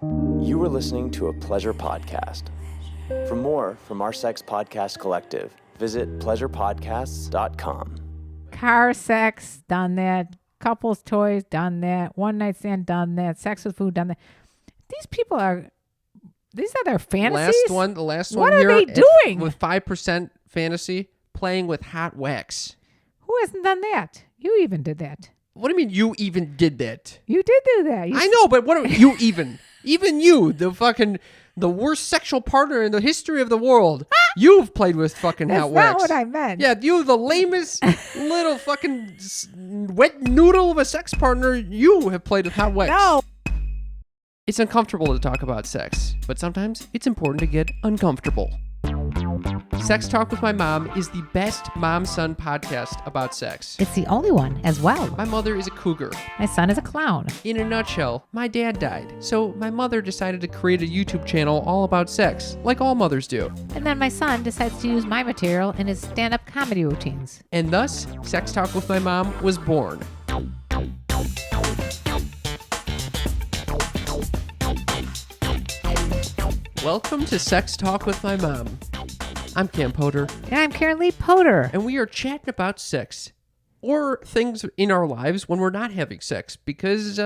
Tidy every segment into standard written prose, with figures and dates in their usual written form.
You are listening to a pleasure podcast. For more from our sex podcast collective, visit pleasurepodcasts.com. Car sex, done that. Couples toys, done that. One night stand, done that. Sex with food, done that. These are their fantasies? The last what one here. What are they doing? With 5% fantasy, playing with hot wax. Who hasn't done that? You even did that. What do you mean you even did that? You did do that. I know, but what you even? Even you, the worst sexual partner in the history of the world. You've played with fucking hot wax. That's not what I meant. Yeah, you, the lamest little fucking wet noodle of a sex partner, you have played with hot wax. No. It's uncomfortable to talk about sex, but sometimes it's important to get uncomfortable. Sex Talk with My Mom is the best mom-son podcast about sex. It's the only one as well. My mother is a cougar. My son is a clown. In a nutshell, my dad died, so my mother decided to create a YouTube channel all about sex, like all mothers do. And then my son decides to use my material in his stand-up comedy routines. And thus, Sex Talk with My Mom was born. Welcome to Sex Talk with My Mom. I'm Cam Potter. And I'm Karen Lee Potter. And we are chatting about sex or things in our lives when we're not having sex because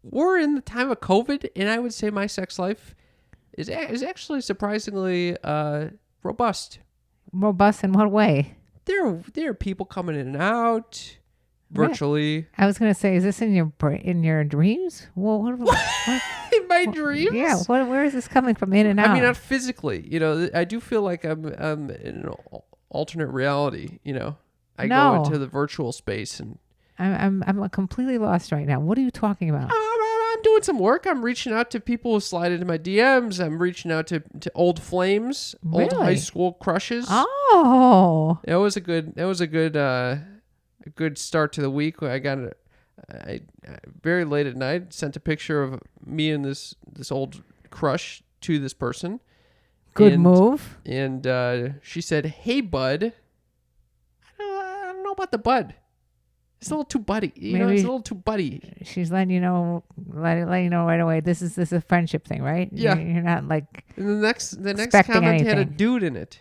we're in the time of COVID, and I would say my sex life is actually surprisingly robust. Robust in what way? There are people coming in and out virtually. I was going to say, is this in your dreams? Well, what In my dreams? Yeah. Where is this coming from? In and out. I mean, not physically. You know, I do feel like I'm in an alternate reality. You know, I go into the virtual space, and I'm completely lost right now. What are you talking about? I'm doing some work. I'm reaching out to people who slide into my DMs. I'm reaching out to old flames, old high school crushes. Oh, It was a good start to the week. I very late at night sent a picture of me and this old crush to this person. Good move. And she said, "Hey, bud." I don't know about the bud. It's a little too buddy. It's a little too buddy. She's letting you know right away. This is a friendship thing, right? Yeah. You're not like. And the next comment anything. had a dude in it.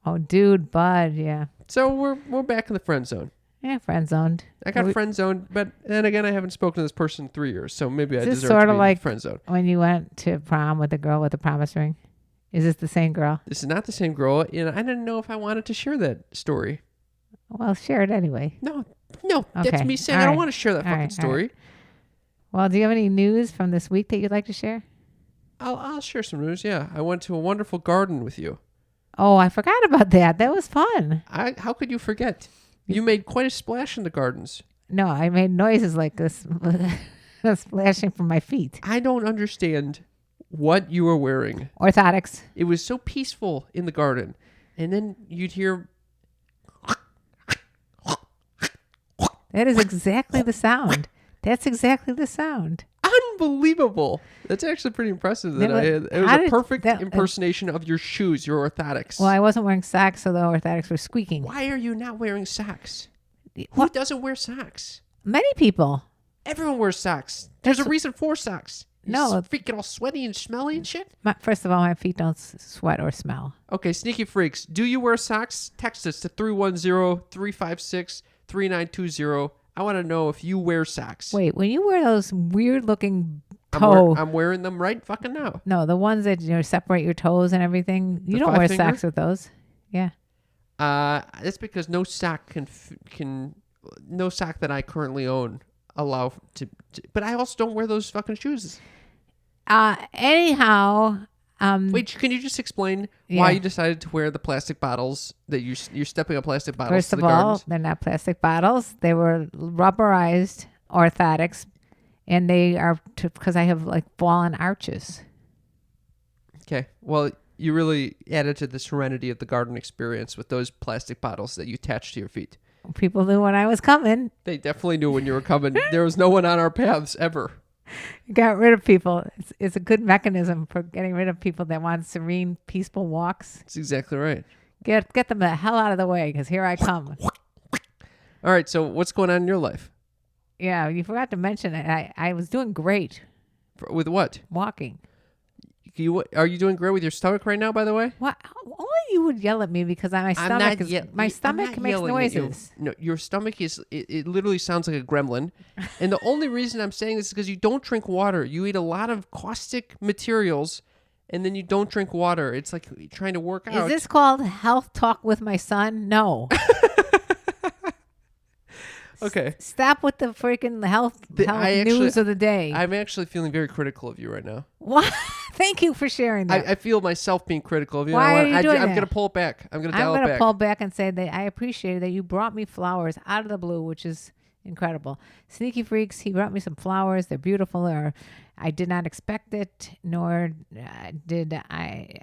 Oh, dude, bud, yeah. So we're back in the friend zone. Yeah, friend zoned. I got friend zoned, but then again, I haven't spoken to this person in 3 years, so maybe I deserve sort to of be like friend zoned. When you went to prom with the girl with the promise ring? Is this the same girl? This is not the same girl, and I didn't know if I wanted to share that story. Well, share it anyway. No, Okay. that's me saying I don't want to share that fucking story. Well, do you have any news from this week that you'd like to share? I'll share some news. Yeah, I went to a wonderful garden with you. Oh, I forgot about that. That was fun. How could you forget? You made quite a splash in the gardens. No, I made noises like this, splashing from my feet. I don't understand what you were wearing. Orthotics. It was so peaceful in the garden, and then you'd hear. That is exactly the sound. That's exactly the sound. Unbelievable. That's actually pretty impressive. It was a perfect impersonation of your shoes, your orthotics. Well, I wasn't wearing socks, so the orthotics were squeaking. Why are you not wearing socks? Who doesn't wear socks? Many people. Everyone wears socks. There's a reason for socks. No. Feet get all sweaty and smelly and shit. First of all, my feet don't sweat or smell. Okay, sneaky freaks. Do you wear socks? Text us to 310-356-3920. I want to know if you wear socks. Wait, when you wear those weird-looking toe... I'm wearing them right fucking now. No, the ones that separate your toes and everything. You don't wear socks with those. Yeah. That's because no sock no sock that I currently own allow to. But I also don't wear those fucking shoes. Anyhow. Wait, can you just explain why you decided to wear the plastic bottles that you're stepping on plastic bottles? First of all, they're not plastic bottles. They were rubberized orthotics, and they are because I have like fallen arches. Okay, well, you really added to the serenity of the garden experience with those plastic bottles that you attached to your feet. People knew when I was coming. They definitely knew when you were coming. There was no one on our paths ever. Got rid of people. It's a good mechanism for getting rid of people that want serene, peaceful walks. That's exactly right. Get them the hell out of the way, because here I come. All right, so what's going on in your life? Yeah, you forgot to mention it. I was doing great With what? Walking. Are you doing great with your stomach right now, by the way? What? Only you would yell at me because my stomach makes noises. No, your stomach it literally sounds like a gremlin. And the only reason I'm saying this is because you don't drink water. You eat a lot of caustic materials, and then you don't drink water. It's like trying to work out. Is this called health talk with my son? No. Okay. Stop with the freaking health news of the day. I'm actually feeling very critical of you right now. What? Thank you for sharing that. I feel myself being critical of you. Why are you doing I'm that? going to pull it back. I'm going to dial it back. I'm going to pull back and say that I appreciate that you brought me flowers out of the blue, which is incredible. Sneaky Freaks, he brought me some flowers. They're beautiful. I did not expect it, nor did I.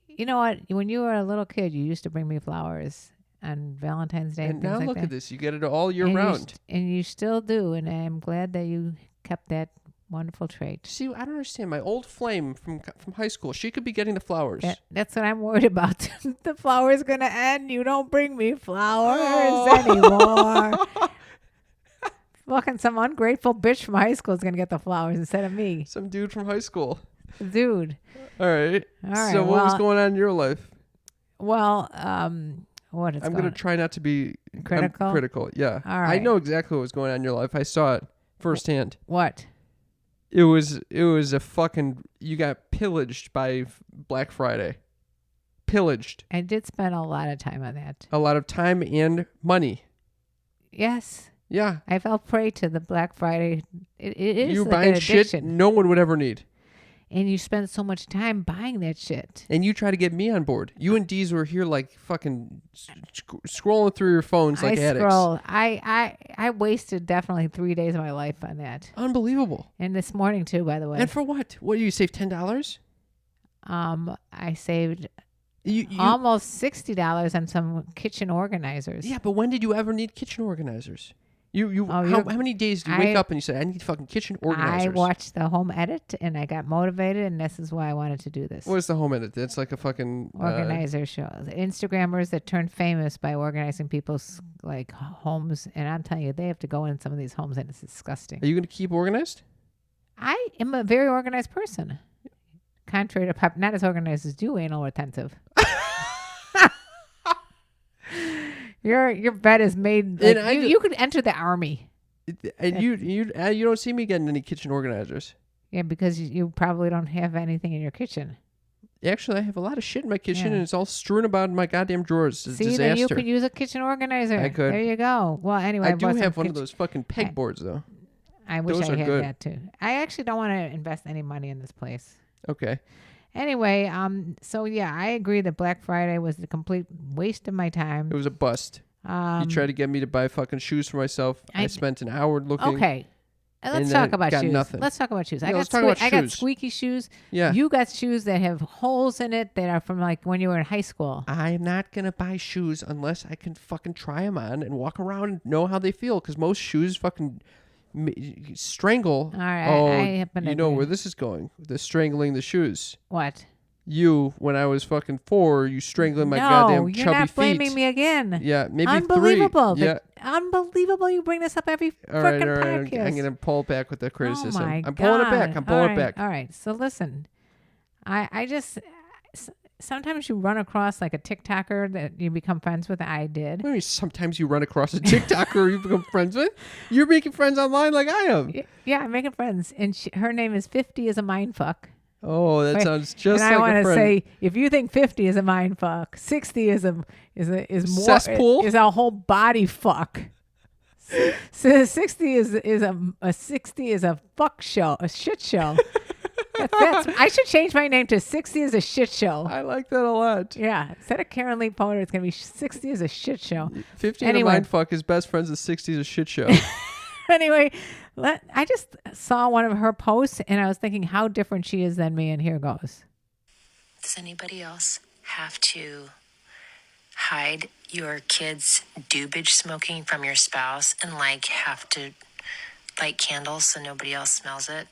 You know what? When you were a little kid, you used to bring me flowers on Valentine's Day. And things now like look that. at this. You get it all year round. And you still do. And I'm glad that you kept that wonderful trait. See, I don't understand. My old flame from high school, she could be getting the flowers. That's what I'm worried about. The flower's going to end. You don't bring me flowers anymore. Fucking some ungrateful bitch from high school is going to get the flowers instead of me. Some dude from high school. Dude. All right. So what was going on in your life? Well, what is I'm going to try not to be critical? Critical, yeah. All right. I know exactly what was going on in your life. I saw it firsthand. What? It was a fucking, you got pillaged by Black Friday. Pillaged. I did spend a lot of time on that. A lot of time and money. Yes. Yeah. I fell prey to the Black Friday. It is you like buying an addiction. shit no one would ever need. And you spend so much time buying that shit. And you try to get me on board. You and Deez were here like fucking scrolling through your phones like addicts. I wasted definitely 3 days of my life on that. Unbelievable. And this morning too, by the way. And for what? What, do you save $10? I saved you almost $60 on some kitchen organizers. Yeah, but when did you ever need kitchen organizers? How many days do you wake up and you say, I need fucking kitchen organizers? I watched the home edit and I got motivated, and this is why I wanted to do this. What is the home edit? It's like a fucking organizer show. Instagrammers that turned famous by organizing people's like homes, and I'm telling you, they have to go in some of these homes and it's disgusting. Are you going to keep organized? I am a very organized person. Contrary to not as organized as you, anal retentive. Your bed is made. Like, you could enter the army. And you don't see me getting any kitchen organizers. Yeah, because you probably don't have anything in your kitchen. Actually, I have a lot of shit in my kitchen, and it's all strewn about in my goddamn drawers. It's a disaster. Then you could use a kitchen organizer. I could. There you go. Well, anyway, I do have one of those fucking pegboards, though. I wish those I are had good. that too. I actually don't want to invest any money in this place. Okay. Anyway, so yeah, I agree that Black Friday was a complete waste of my time. It was a bust. You tried to get me to buy fucking shoes for myself. I spent an hour looking. Okay. Let's talk about shoes. Nothing. Let's talk about shoes. Yeah, I got squeaky shoes. Yeah. You got shoes that have holes in it that are from like when you were in high school. I'm not going to buy shoes unless I can fucking try them on and walk around and know how they feel, because most shoes fucking strangle. All right. You know where this is going. The strangling the shoes. What? You, when I was fucking 4, you strangling my goddamn chubby feet. No, you're not blaming me again. Yeah, maybe Unbelievable. 3. Yeah. Unbelievable. You bring this up every freaking podcast. I'm going to pull back with the criticism. Oh my I'm pulling it back. I'm pulling it back. All right. So listen, I just, sometimes you run across like a TikToker that you become friends with. I did. What do you mean sometimes you run across a TikToker you become friends with? You're making friends online like I am. Yeah, I'm making friends. And her name is 50 is a Mindfuck. Oh, that sounds just and like a friend. I want to say, if you think 50 is a mind fuck, 60 is more cesspool? Is a whole body fuck. So 60 is a 60 is a fuck show, a shit show. I should change my name to 60 is a shit show. I like that a lot. Yeah, instead of Karen Lee Potter, it's gonna be 60 is a shit show. 50 and a mindfuck is best friends with 60 is a shit show. Anyway, I just saw one of her posts and I was thinking how different she is than me, and here goes. Does anybody else have to hide your kids' doobage smoking from your spouse and like have to light candles so nobody else smells it?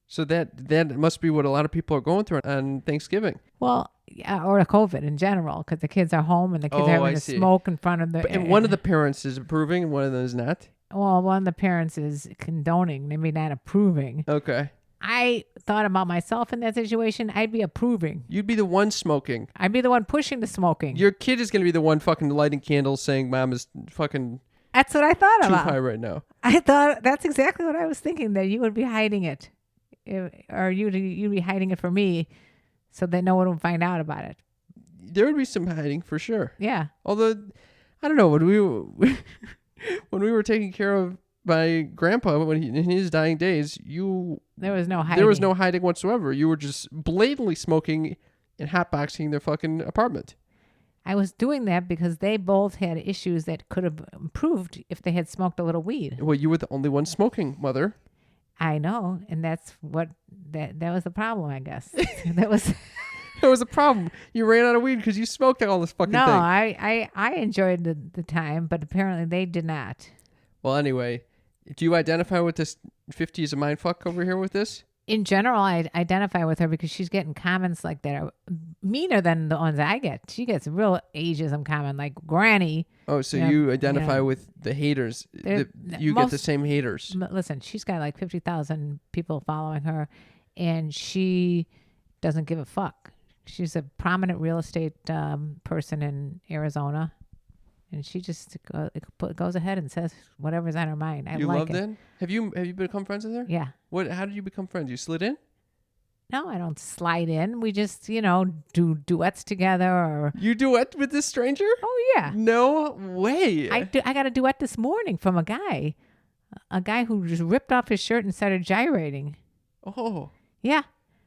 So that must be what a lot of people are going through on Thanksgiving. Well, yeah, or COVID in general, because the kids are home and the kids are having to smoke in front of the... And one of the parents is approving and one of them is not? Well, one of the parents is condoning, maybe not approving. Okay. I thought about myself in that situation, I'd be approving. You'd be the one smoking. I'd be the one pushing the smoking. Your kid is going to be the one fucking lighting candles saying mom is fucking That's what I thought too about. high right now. I thought that's exactly what I was thinking, that you would be hiding it. Or you'd be hiding it from me so that no one would find out about it. There would be some hiding for sure. Yeah. Although, I don't know, when we were taking care of my grandpa in his dying days, There was no hiding. there was no hiding whatsoever. You were just blatantly smoking and hotboxing their fucking apartment. I was doing that because they both had issues that could have improved if they had smoked a little weed. Well, you were the only one smoking, mother. I know, and that's what that was the problem, I guess. That was That was a problem. You ran out of weed because you smoked all this fucking no. thing. I enjoyed the time, but apparently they did not. Well, anyway, do you identify with this 50 is a mindfuck over here with this? In general, I identify with her because she's getting comments like that are meaner than the ones I get. She gets real ageism comment like granny. Oh, so Yeah, you identify yeah. with the haters. There- You get the most- same haters. Listen, she's got like 50,000 people following her, and she doesn't give a fuck. She's a prominent real estate person in Arizona, and she just goes ahead and says whatever's on her mind. I You like love it. that? Have you become friends with her? Yeah. How did you become friends? You slid in? No, I don't slide in. We just, do duets together or. You duet with this stranger? Oh, yeah. No way. I got a duet this morning from a guy who just ripped off his shirt and started gyrating. Oh. Yeah,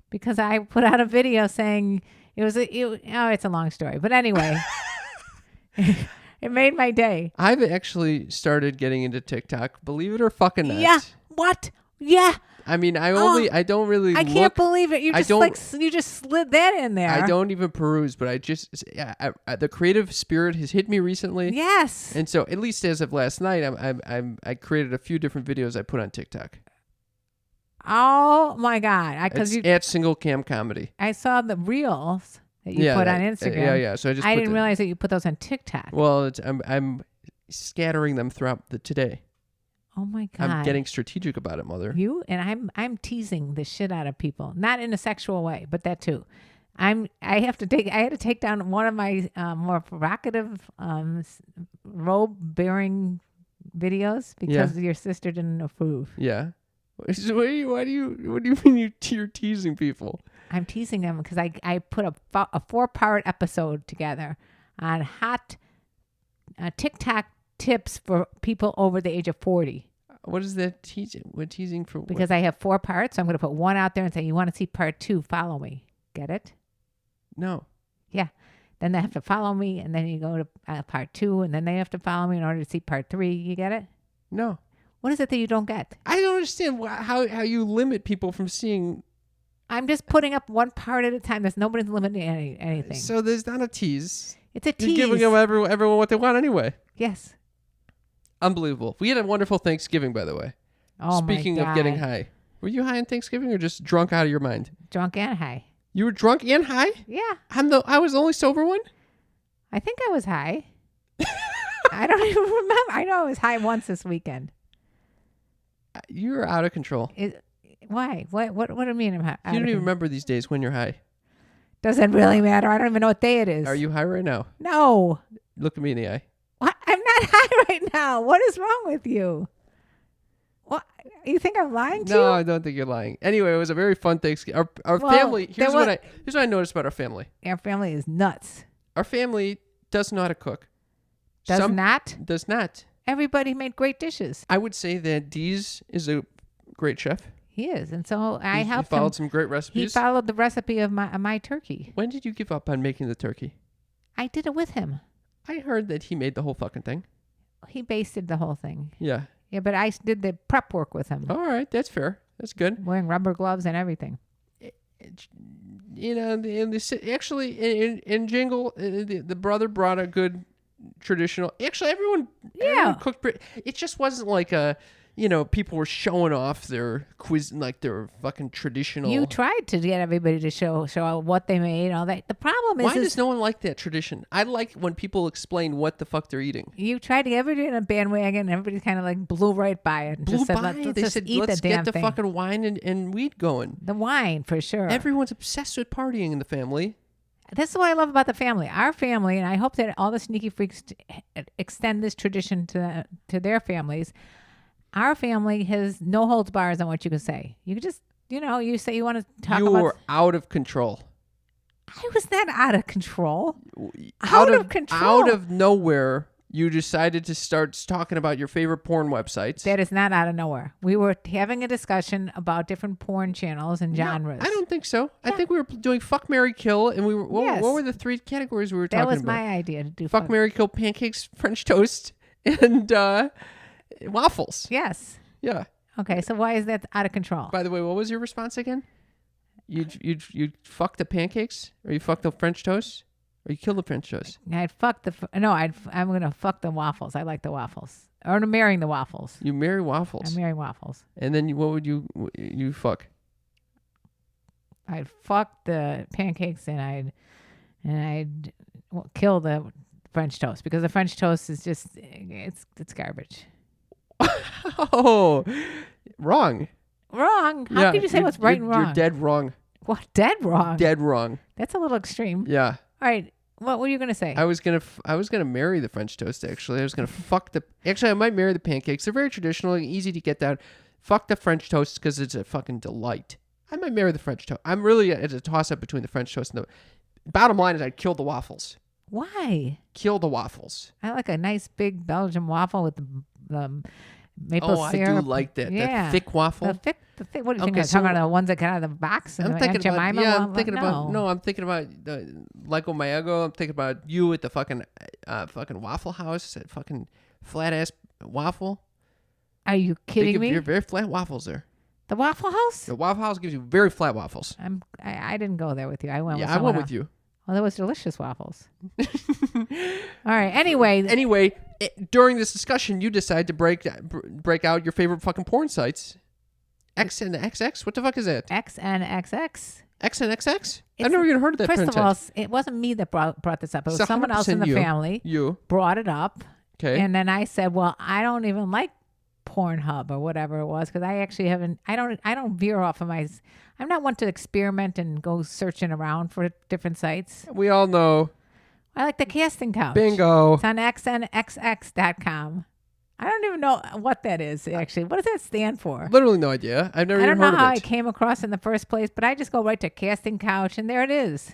because I put out a video saying it's a long story, but anyway, it made my day. I've actually started getting into TikTok. Believe it or fucking not. Yeah. What? Yeah. I mean, I don't really I can't believe it. You just slid that in there. I don't even peruse, but the creative spirit has hit me recently. Yes. And so, at least as of last night, I created a few different videos I put on TikTok. Oh my God! It's at Single Cam Comedy. I saw the reels that you put on Instagram. Yeah. So I didn't realize that you put those on TikTok. Well, I'm scattering them throughout today. Oh my God! I'm getting strategic about it, mother. You and I'm teasing the shit out of people, not in a sexual way, but that too. I had to take down one of my more provocative robe-bearing videos because your sister didn't approve. Yeah. What do you mean you're teasing people? I'm teasing them because I put a 4-part episode together on hot TikTok tips for people over the age of 40. What is that teasing? What teasing for? Because I have 4 parts, so I'm going to put one out there and say, you want to see part 2, follow me. Get it? No. Yeah. Then they have to follow me, and then you go to part 2, and then they have to follow me in order to see part 3. You get it? No. What is it that you don't get? I don't understand how you limit people from seeing. I'm just putting up one part at a time. Nobody's limiting anything. So there's not a tease. It's a tease. You're giving them everyone what they want anyway. Yes. Unbelievable. We had a wonderful Thanksgiving, by the way. Oh, Speaking my God. of getting high. Were you high on Thanksgiving or just drunk out of your mind? Drunk and high. You were drunk and high? Yeah. I was the only sober one? I think I was high. I don't even remember. I know I was high once this weekend. You're out of control. Why? What do you mean I'm high? You don't even remember these days when you're high. Doesn't really matter. I don't even know what day it is. Are you high right now? No. Look at me in the eye. What? I'm not high right now. What is wrong with you? What? You think I'm lying to you? No, I don't think you're lying. Anyway, it was a very fun Thanksgiving. Our family, here's what I noticed about our family. Our family is nuts. Our family does know how to cook. Does not? Does not. Everybody made great dishes. I would say that Deez is a great chef. He is. And so I helped him. He followed him. some great recipes. He followed the recipe of my turkey. When did you give up on making the turkey? I did it with him. I heard that he made the whole fucking thing. He basted the whole thing. Yeah. Yeah, but I did the prep work with him. All right. That's fair. That's good. Wearing rubber gloves and everything. You know, actually, in Jingle, the brother brought a good traditional. Actually, everyone cooked. It just wasn't like a, people were showing off their quiz, like their fucking traditional. You tried to get everybody to show what they made, all that. The problem is, Why does no one like that tradition? I like when people explain what the fuck they're eating. you tried to get everybody in a bandwagon, and everybody kind of like blew right by it. And Blew just said, by. Let's They just said, eat let's the get damn the thing. fucking wine and weed going. The wine, for sure. Everyone's obsessed with partying in the family. This is what I love about the family. Our family, and I hope that all the sneaky freaks extend this tradition to their families. Our family has no holds bars on what you can say. You can just, you say you want to talk You about. were out of control. I was not out of control. Out of control. Out of nowhere, you decided to start talking about your favorite porn websites. That is not out of nowhere. We were having a discussion about different porn channels and genres. I don't think so. I think we were doing fuck, marry, kill, and we were. Yes. What were the 3 categories we were That talking was about? my idea to do Fuck, marry, kill, pancakes, French toast, and waffles. Yes. Yeah. Okay, so why is that out of control? By the way, what was your response again? You'd fuck the pancakes, or you fuck the French toast, or you kill the French toast. I'm gonna fuck the waffles. I like the waffles. Or I'm marrying the waffles. You marry waffles, I'm marrying waffles. and then what would you fuck? I'd fuck the pancakes and I'd kill the French toast because the French toast is just it's garbage. Oh, wrong. Wrong. How could you say what's right and wrong? You're dead wrong. What? Dead wrong. Dead wrong. That's a little extreme. Yeah. All right. What were you gonna say? I was gonna marry the French toast. Actually, I was gonna fuck the. Actually, I might marry the pancakes. They're very traditional, easy to get down. Fuck the French toast because it's a fucking delight. I might marry the French toast. I'm really it's a toss up between the French toast and the. Bottom line is, I'd kill the waffles. Why? Kill the waffles. I like a nice big Belgian waffle with the maple Oh, syrup. I do like that. Yeah. That thick waffle. The thick. What do you think? Okay, I'm talking about the ones that get out of the box. And I'm the thinking Aunt about Jemima yeah. waffle? I'm thinking about no. I'm thinking about Lego Mayago. I'm thinking about you at the fucking Waffle House. That fucking flat ass waffle. Are you kidding me? You're very flat waffles there. The Waffle House? The Waffle House gives you very flat waffles. I didn't go there with you. I went. Yeah, with I someone went else. with you. Well, that was delicious waffles. All right. Anyway, During this discussion, you decide to break out your favorite fucking porn sites. X and XX? What the fuck is that? XNXX. X and XX? It's- I've never even heard of that First porn of all, site. it wasn't me that brought this up. It was It's someone else in 100% the you. family You. brought it up. Okay. And then I said, well, I don't even like Pornhub or whatever it was because I actually haven't. I don't veer off of my. I'm not one to experiment and go searching around for different sites. We all know. I like the casting couch. Bingo. It's on xnxx.com. I don't even know what that is actually. What does that stand for? Literally no idea. I've never I even don't know heard how of I it. came across in the first place, but I just go right to casting couch and there it is.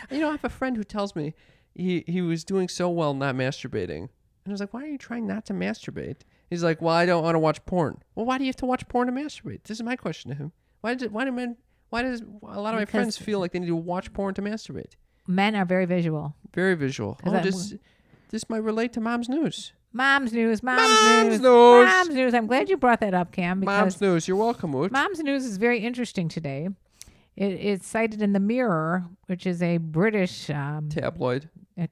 I have a friend who tells me he was doing so well not masturbating. And I was like, why are you trying not to masturbate? He's like, well, I don't want to watch porn. Well, why do you have to watch porn to masturbate? This is my question to him. Why does a lot of my Because- friends feel like they need to watch porn to masturbate? Men are very visual. Very visual. 'Cause Oh, this might relate to Mom's News. Mom's news. Mom's news. Mom's news. I'm glad you brought that up, Cam. Because Mom's News. You're welcome, Woot. Mom's news is very interesting today. It's cited in the Mirror, which is a British. Tabloid. I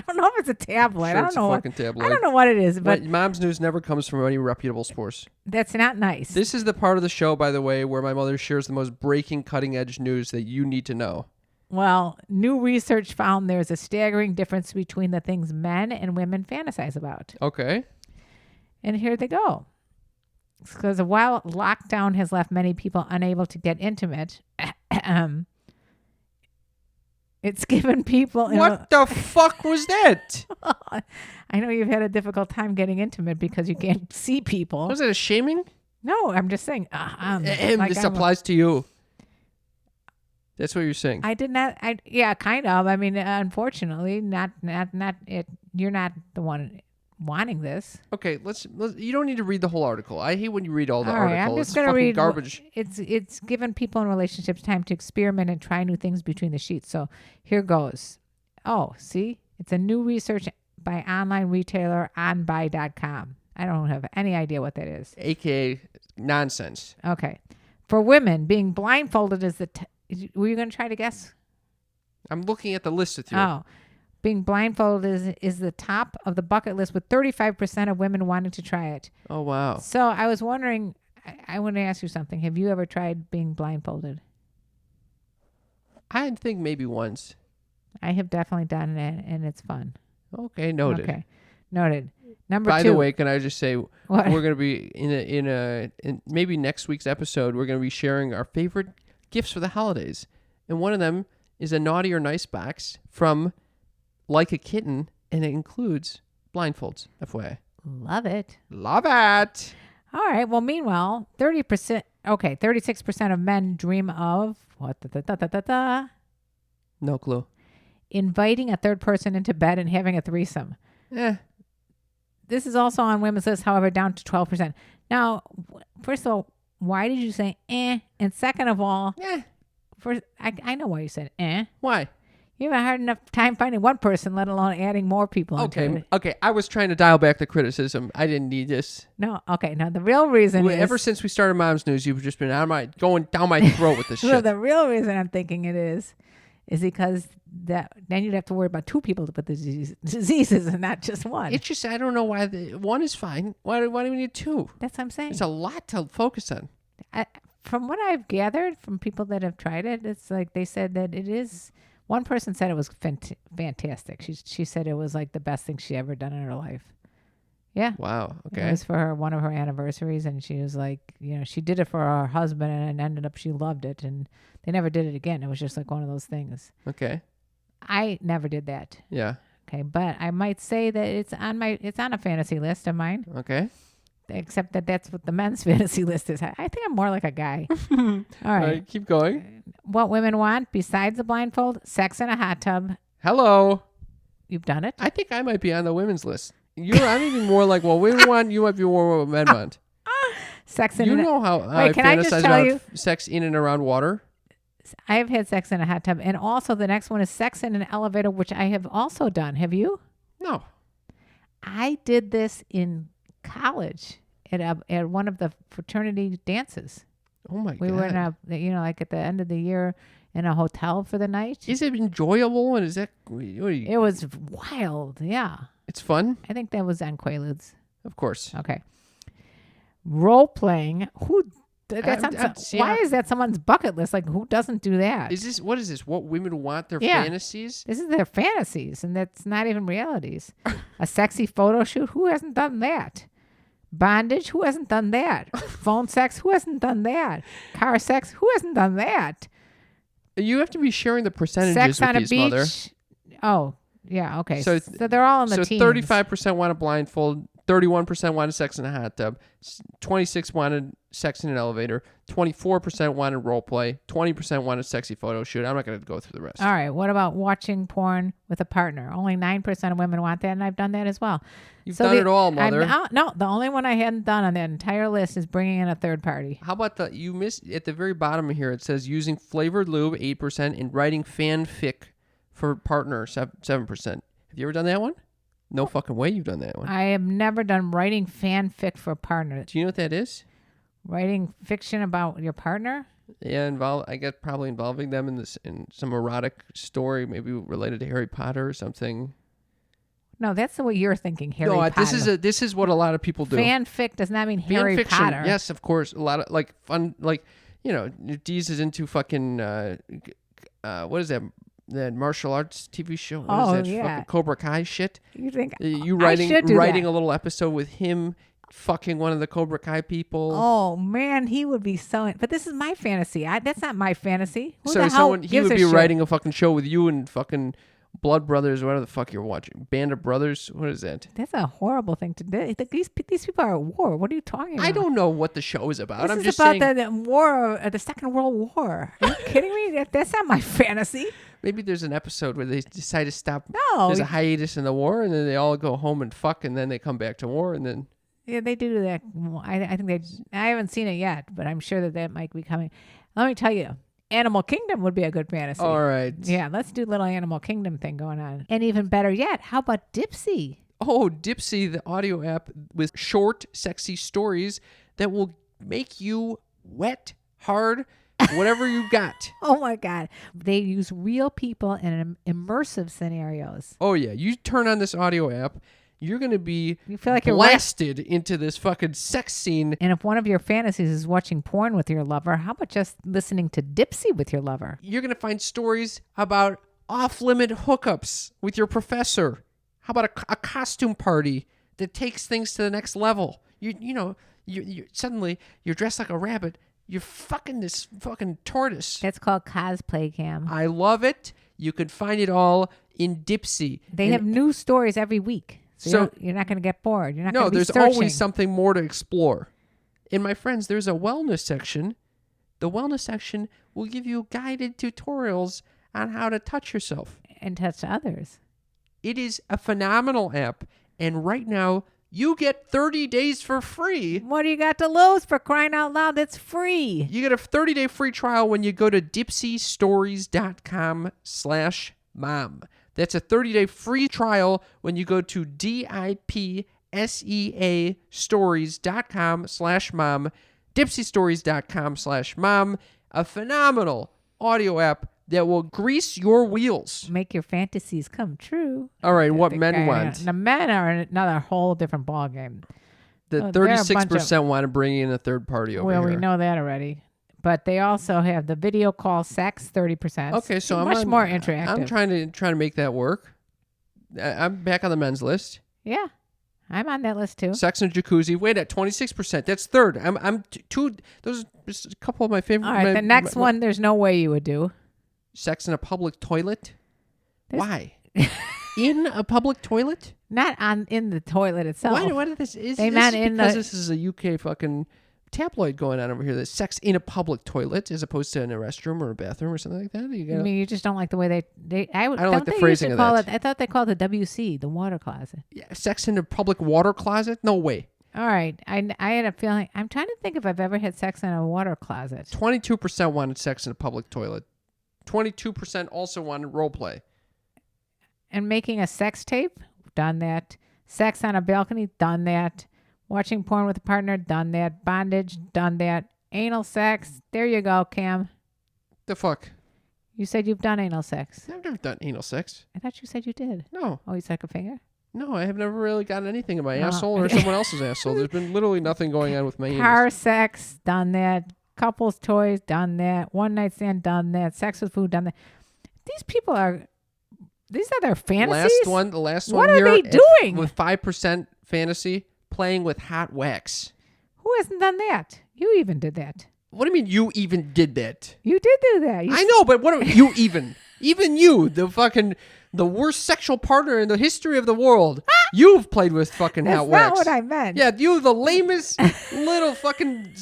don't know if it's a tabloid. Sure, I don't it's know a what. fucking tabloid. I don't know what it is, but Mom's News never comes from any reputable source. that's not nice. This is the part of the show, by the way, where my mother shares the most breaking, cutting-edge news that you need to know. Well, new research found there's a staggering difference between the things men and women fantasize about. Okay. And here they go. Because while lockdown has left many people unable to get intimate, it's given people... What the fuck was that? I know you've had a difficult time getting intimate because you can't see people. Was that a shaming? No, I'm just saying. This applies to you. That's what you're saying. I did not. Yeah, kind of. I mean, unfortunately, not it. You're not the one wanting this. Okay, let's. You don't need to read the whole article. I hate when you read all the All right, article. I'm just It's going to fucking read. garbage. It's given people in relationships time to experiment and try new things between the sheets. So here goes. Oh, see, it's a new research by online retailer onbuy.com. I don't have any idea what that is. AKA nonsense. Okay, for women, being blindfolded is were you going to try to guess? I'm looking at the list with you. Oh, being blindfolded is the top of the bucket list with 35% of women wanting to try it. Oh, wow. So I was wondering, I want to ask you something. Have you ever tried being blindfolded? I think maybe once. I have definitely done it, and it's fun. Okay, noted. Okay, noted. Number By two. the way, can I just say What? we're going to be in maybe next week's episode, we're going to be sharing our favorite gifts for the holidays. And one of them is a naughty or nice box from Like a Kitten, and it includes blindfolds, FYI. Love it. Love it. All right. Well, meanwhile, 36% of men dream of what? No clue. Inviting a third person into bed and having a threesome. This is also on women's list, however, down to 12%. Now, first of all, why did you say eh? And second of all, first, I know why you said eh. Why? You haven't had enough time finding one person, let alone adding more people into it. Okay. I was trying to dial back the criticism. I didn't need this. No, okay. Now, the real reason is... Ever since we started Mom's News, you've just been going down my throat with this Well, shit. the real reason I'm thinking it is because then you'd have to worry about two people with the diseases and not just one. It's just, I don't know why one is fine. Why do we need two? That's what I'm saying. It's a lot to focus on. From what I've gathered from people that have tried it, it's like they said that it is... One person said it was fantastic. She said it was like the best thing she ever done in her life. Yeah. Wow. Okay. It was for one of her anniversaries, and she was like, she did it for her husband, and ended up she loved it, and they never did it again. It was just like one of those things. Okay. I never did that. Yeah. Okay, but I might say that it's on a fantasy list of mine. Okay. Except that that's what the men's fantasy list is. I think I'm more like a guy. All right. Keep going. What women want besides the blindfold? Sex in a hot tub. Hello. You've done it? I think I might be on the women's list. I'm even more like, well, women want, you might be more what men want. Sex in You an know how I Wait, can I just fantasize tell about you? sex in and around water? I have had sex in a hot tub, and also the next one is sex in an elevator, which I have also done. Have you? No. I did this in college at one of the fraternity dances. Oh my God. We were in like at the end of the year in a hotel for the night. Is it enjoyable? And is that, It was wild. Yeah. it's fun? I think that was on Quaaludes. Of course. Okay. Role playing. Why is that someone's bucket list? Like, who doesn't do that? What is this? What women want, their Yeah. fantasies? This is their fantasies, and that's not even realities. A sexy photo shoot. Who hasn't done that? Bondage. Who hasn't done that? Phone sex. Who hasn't done that? Car sex. Who hasn't done that? You have to be sharing the percentages Sex with on a these, beach. mother. Oh, yeah. Okay. So So they're all in the So teens. 35% wanted blindfold, 31% wanted sex in a hot tub, 26% wanted sex in an elevator, 24% wanted role play, 20% wanted sexy photo shoot. I'm not going to go through the rest. All right. What about watching porn with a partner? Only 9% of women want that, and I've done that as well. You've done it all, mother. No, the only one I hadn't done on that entire list is bringing in a third party. How about you missed at the very bottom here? It says using flavored lube 8% and writing fanfic for partner 7%. Have you ever done that one? No fucking way you've done that one. I have never done writing fanfic for a partner. Do you know what that is? Writing fiction about your partner? Yeah, I guess probably involving them in some erotic story, maybe related to Harry Potter or something. No, that's the way you're thinking, Harry Potter. This is what a lot of people do. Fanfic does not mean Harry Fan fiction, Potter. yes, of course. A lot of like fun, like Deez is into fucking what is that? That martial arts TV show. What is that? Fucking Cobra Kai shit. You think You I should do writing that. a little episode with him fucking one of the Cobra Kai people. Oh man, he would be so. But this is my fantasy. That's not my fantasy. Who So the hell he gives would a be shit? writing a fucking show with you and fucking Blood Brothers, whatever the fuck you're watching. Band of Brothers. What is that? That's a horrible thing to do. These people are at war. What are you talking about? I don't know what the show is about. This I'm is just about saying. the war, the Second World War. Are you kidding me? That's not my fantasy. Maybe there's an episode where they decide to stop. No. There's a hiatus in the war, and then they all go home and fuck, and then they come back to war, and then. Yeah, they do that. I think I haven't seen it yet, but I'm sure that might be coming. Let me tell you, Animal Kingdom would be a good fantasy. All right. Yeah, let's do little Animal Kingdom thing going on. And even better yet, how about Dipsy? Oh, Dipsy, the audio app with short, sexy stories that will make you wet, hard, whatever you got. Oh my God. They use real people in immersive scenarios. Oh, yeah. You turn on this audio app, you're going to be You feel like you're blasted into this fucking sex scene. And if one of your fantasies is watching porn with your lover, how about just listening to Dipsy with your lover? You're going to find stories about off-limit hookups with your professor. How about a costume party that takes things to the next level? You suddenly you're dressed like a rabbit. You're fucking this fucking tortoise. That's called cosplay cam. I love it. You can find it all in Dipsy. They have new stories every week. So you're not going to get bored. You're not going to be there's searching. always something more to explore. And my friends, there's a wellness section. The wellness section will give you guided tutorials on how to touch yourself. And touch others. It is a phenomenal app. And right now, you get 30 days for free. What do you got to lose, for crying out loud? That's free. You get a 30-day free trial when you go to dipsystories.com/mom. That's a 30-day free trial when you go to DIPSEA stories.com/mom, dipsystories.com/mom, a phenomenal audio app that will grease your wheels. Make your fantasies come true. All right, what men want. The men are another whole different ballgame. The they're a bunch 36% want to bring in a third party over Well, here. we know that already. But they also have the video call sex, 30%. Okay, so I'm much more interactive. I'm trying to make that work. I'm back on the men's list. Yeah, I'm on that list too. Sex and jacuzzi. Wait, at 26%. That's third. I'm two. Those are just a couple of my favorite. All right, the next one, there's no way you would do. Sex in a public toilet. Why? In a public toilet? Not in the toilet itself. Why did this? They meant in because the. this is a UK fucking tabloid going on over here. That's sex in a public toilet as opposed to in a restroom or a bathroom or something like that. I mean, you just don't like the way they. I don't like the phrasing of that. I thought they called it WC, the water closet. Yeah, sex in a public water closet? No way. All right, I had a feeling. I'm trying to think if I've ever had sex in a water closet. 22% wanted sex in a public toilet. 22% also wanted role play. And making a sex tape, done that. Sex on a balcony, done that. Watching porn with a partner, done that. Bondage, done that. Anal sex, there you go, Cam. The fuck? You said you've done anal sex. I've never done anal sex. I thought you said you did. No. Oh, you stuck a finger? No, I have never really gotten anything in my No. asshole or someone else's asshole. There's been literally nothing going on with my anus. Car sex, done that. Couples toys, done that. One night stand, done that. Sex with food, done that. These are their fantasies? The last What one here. are they doing? With 5% fantasy, playing with hot wax. Who hasn't done that? You even did that. What do you mean you even did that? You did do that. I know, but what are you even? Even you, the worst sexual partner in the history of the world. You've played with fucking hot wax. That's not what I meant. Yeah, you, the lamest little fucking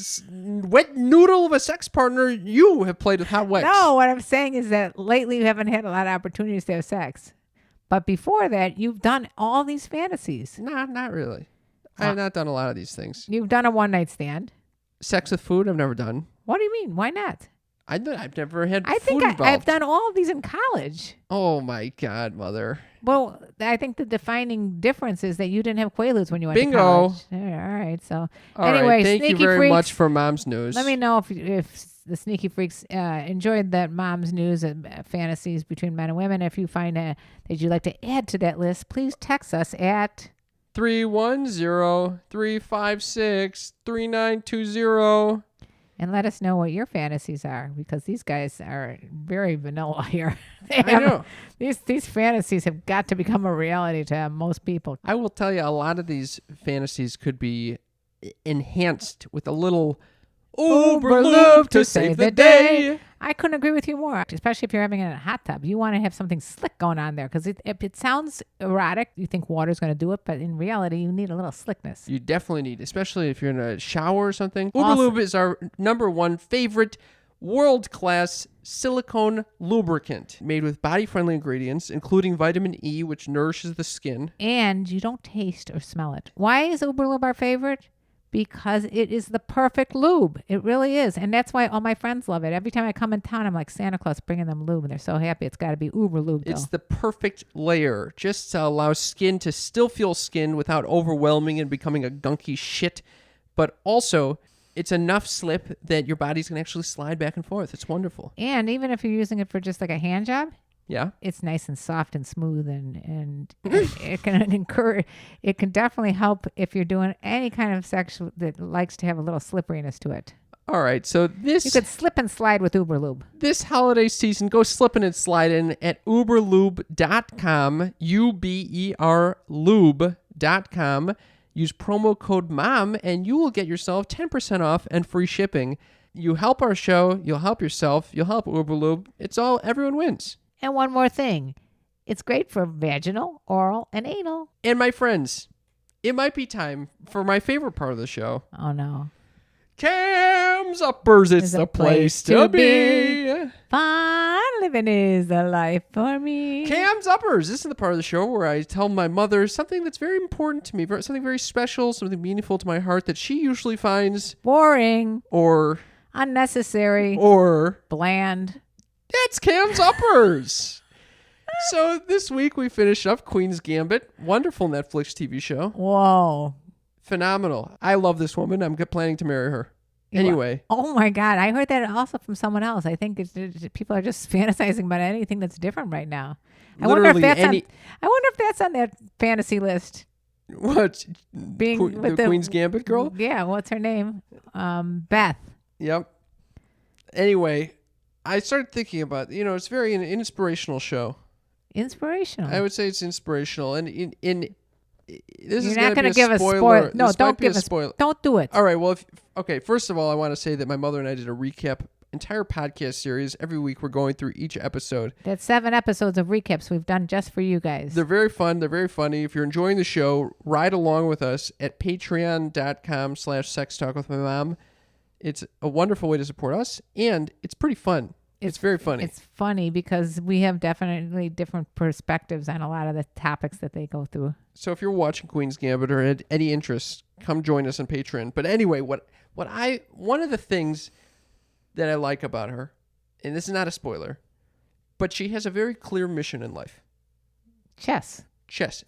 wet noodle of a sex partner, you have played with hot wax. No, what I'm saying is that lately you haven't had a lot of opportunities to have sex. But before that, you've done all these fantasies. Nah, not really. I have not done a lot of these things. You've done a one-night stand. Sex with food, I've never done. What do you mean? Why not? I've never had I food think involved. I've done all of these in college. Oh, my God, mother. Well, I think the defining difference is that you didn't have Quaaludes when you went Bingo. to college. Yeah, all right. So All anyway, right, thank you Sneaky very Freaks, much for Mom's News. let me know if the Sneaky Freaks enjoyed that Mom's News and fantasies between men and women. If you find that you'd like to add to that list, please text us at 310-356-3920. and let us know what your fantasies are, because these guys are very vanilla here. I know. These fantasies have got to become a reality to most people. I will tell you, a lot of these fantasies could be enhanced with a little Uber lube to save the day. I couldn't agree with you more, especially if you're having it in a hot tub. You want to have something slick going on there, because if it sounds erotic, you think water's going to do it, but in reality, you need a little slickness. You definitely need, especially if you're in a shower or something. Uber Also- Lube is our number one favorite world-class silicone lubricant made with body-friendly ingredients, including vitamin E, which nourishes the skin. And you don't taste or smell it. Why is Uber Lube our favorite? Because it is the perfect lube. It really is. And that's why all my friends love it. Every time I come in town, I'm like Santa Claus bringing them lube, and they're so happy. It's got to be Uber Lube, though. It's the perfect layer, just to allow skin to still feel skin without overwhelming and becoming a gunky shit. But also, it's enough slip that your body's going to actually slide back and forth. It's wonderful. And even if you're using it for just like a hand job, Yeah. it's nice and soft and smooth, and it can encourage. It can definitely help if you're doing any kind of sex that likes to have a little slipperiness to it. All right. So You could slip and slide with Uber Lube. this holiday season, go slipping and sliding at uberlube.com, uberlube.com. Use promo code MOM, and you will get yourself 10% off and free shipping. You help our show, you'll help yourself, you'll help Uberlube. Everyone wins. And one more thing, it's great for vaginal, oral, and anal. And my friends, it might be time for my favorite part of the show. Oh no. Cams Uppers, it's the place to be. Fun living is the life for me. Cams Uppers. This is the part of the show where I tell my mother something that's very important to me, something very special, something meaningful to my heart that she usually finds Boring, or unnecessary, bland. That's Cams Uppers. So this week we finished up Queen's Gambit. Wonderful Netflix TV show. Whoa. Phenomenal. I love this woman. I'm planning to marry her. Anyway. Oh my God. I heard that also from someone else. I think people are just fantasizing about anything that's different right now. I wonder if that's on that fantasy list. What? Being with the Queen's Gambit girl? Yeah. What's her name? Beth. Yep. Anyway, I started thinking about, it's very an inspirational show. Inspirational. I would say it's inspirational. And in this You're is not going to give a spoiler. No, don't give a spoiler. Don't do it. All right. Well, first of all, I want to say that my mother and I did a recap entire podcast series. Every week we're going through each episode. That's 7 episodes of recaps we've done just for you guys. They're very fun. They're very funny. If you're enjoying the show, ride along with us at patreon.com/sextalkwithmymom. It's a wonderful way to support us, and it's pretty fun. It's very funny. It's funny because we have definitely different perspectives on a lot of the topics that they go through. So if you're watching Queen's Gambit or had any interest, come join us on Patreon. But anyway, one of the things that I like about her, and this is not a spoiler, but she has a very clear mission in life. Chess.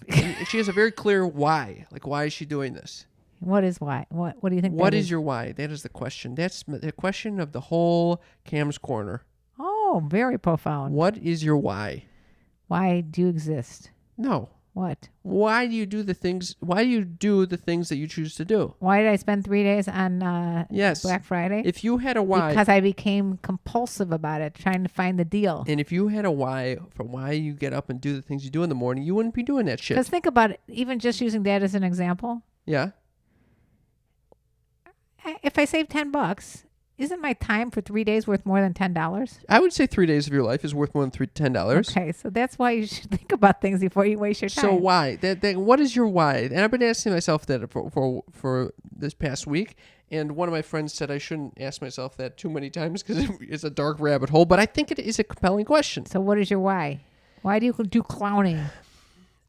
And she has a very clear why. Like, why is she doing this? What is why? What do you think? What is your why? That is the question. That's the question of the whole Cam's Corner. Oh, very profound. What is your why? Why do you exist? No. What? Why do you do the things? Why do you do the things that you choose to do? Why did I spend 3 days on Black Friday? If you had a why, because I became compulsive about it, trying to find the deal. And if you had a why for why you get up and do the things you do in the morning, you wouldn't be doing that shit. Because think about it, even just using that as an example. Yeah. If I save $10, isn't my time for 3 days worth more than $10? I would say 3 days of your life is worth more than $10. Okay, so that's why you should think about things before you waste your time. So why? What is your why? And I've been asking myself that for this past week. And one of my friends said I shouldn't ask myself that too many times because it's a dark rabbit hole. But I think it is a compelling question. So what is your why? Why do you do clowning?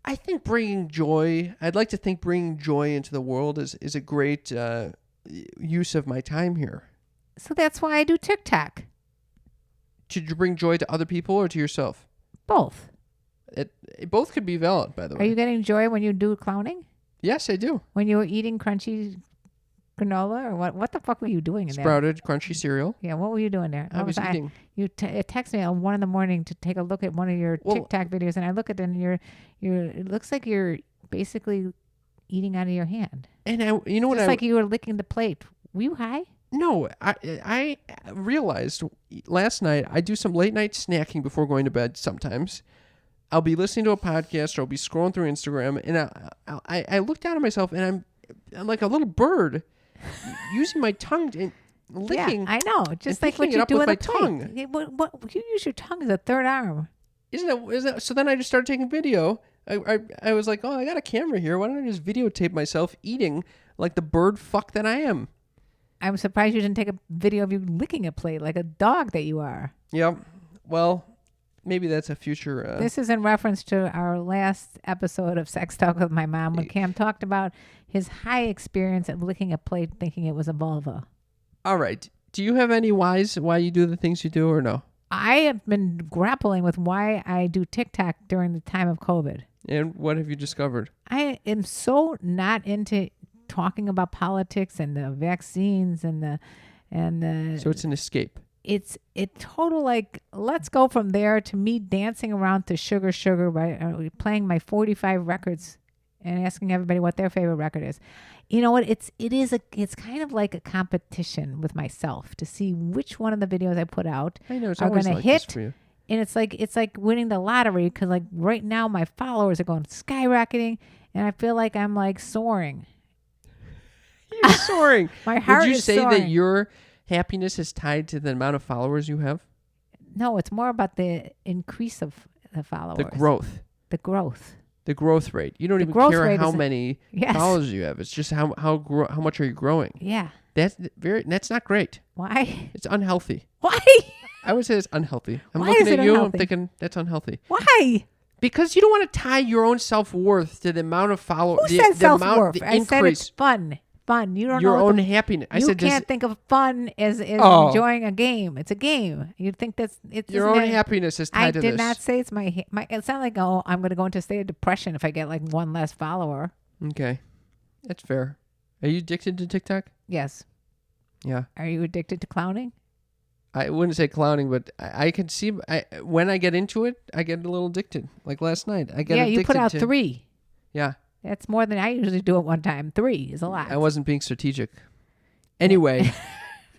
I think I'd like to think bringing joy into the world is a great use of my time here. So that's why I do TikTok. Did you bring joy to other people or to yourself? Both. It both could be valid, by the way. Are you getting joy when you do clowning? Yes, I do. When you were eating crunchy granola, or what the fuck were you doing in there? Sprouted crunchy cereal. Yeah, what were you doing there? I was eating. You text me at 1 a.m. to take a look at one of your TikTok videos, and I look at it, and it looks like you're basically eating out of your hand. And Just like you were licking the plate. Were you high? No, I realized last night I do some late night snacking before going to bed sometimes. I'll be listening to a podcast or I'll be scrolling through Instagram, and I look down at myself, and I'm like a little bird using my tongue and licking. Yeah, I know. Just like what you do with my tongue. What you use your tongue as a third arm. Isn't that? So then I just started taking video. I was like, oh, I got a camera here. Why don't I just videotape myself eating like the bird fuck that I am? I'm surprised you didn't take a video of you licking a plate like a dog that you are. Yep. Well, maybe that's a future. This is in reference to our last episode of Sex Talk with My Mom when Cam talked about his high experience at licking a plate thinking it was a vulva. All right. Do you have any whys why you do the things you do or no? I have been grappling with why I do TikTok during the time of COVID. And what have you discovered? I am so not into talking about politics and the vaccines and the So it's an escape. it's total like, let's go from there to me dancing around to Sugar by playing my 45 records and asking everybody what their favorite record is. You know what? It's kind of like a competition with myself to see which one of the videos I put out I know, it's are always going to like this hit. for you. And it's like winning the lottery, because like right now my followers are going skyrocketing, and I feel like I'm like soaring. You're soaring. My heart Would you is say soaring. that your happiness is tied to the amount of followers you have? No, it's more about the increase of the followers. The growth. The growth. The growth rate. You don't The even growth care rate how is- many Yes. followers you have. It's just how much are you growing. Yeah. That's not great. Why? It's unhealthy. Why? I would say it's unhealthy. I'm Why looking is at it you. unhealthy? I'm thinking that's unhealthy. Why? Because you don't want to tie your own self-worth to the amount of followers. Who said self-worth? The I said increase. it's fun. Fun. You don't Your know what own the, happiness. I you said can't think of fun as Oh. enjoying a game. It's a game. You think that's it's your own happiness is tied I to did this. not say it's my. It's not like, oh, I'm going to go into a state of depression if I get like one less follower. Okay, that's fair. Are you addicted to TikTok? Yes. Yeah. Are you addicted to clowning? I wouldn't say clowning, but I can see when I get into it, I get a little addicted. Like last night, I get Yeah, addicted you put out to, 3. Yeah, That's more than I usually do at one time. 3 is a lot. I wasn't being strategic. Anyway,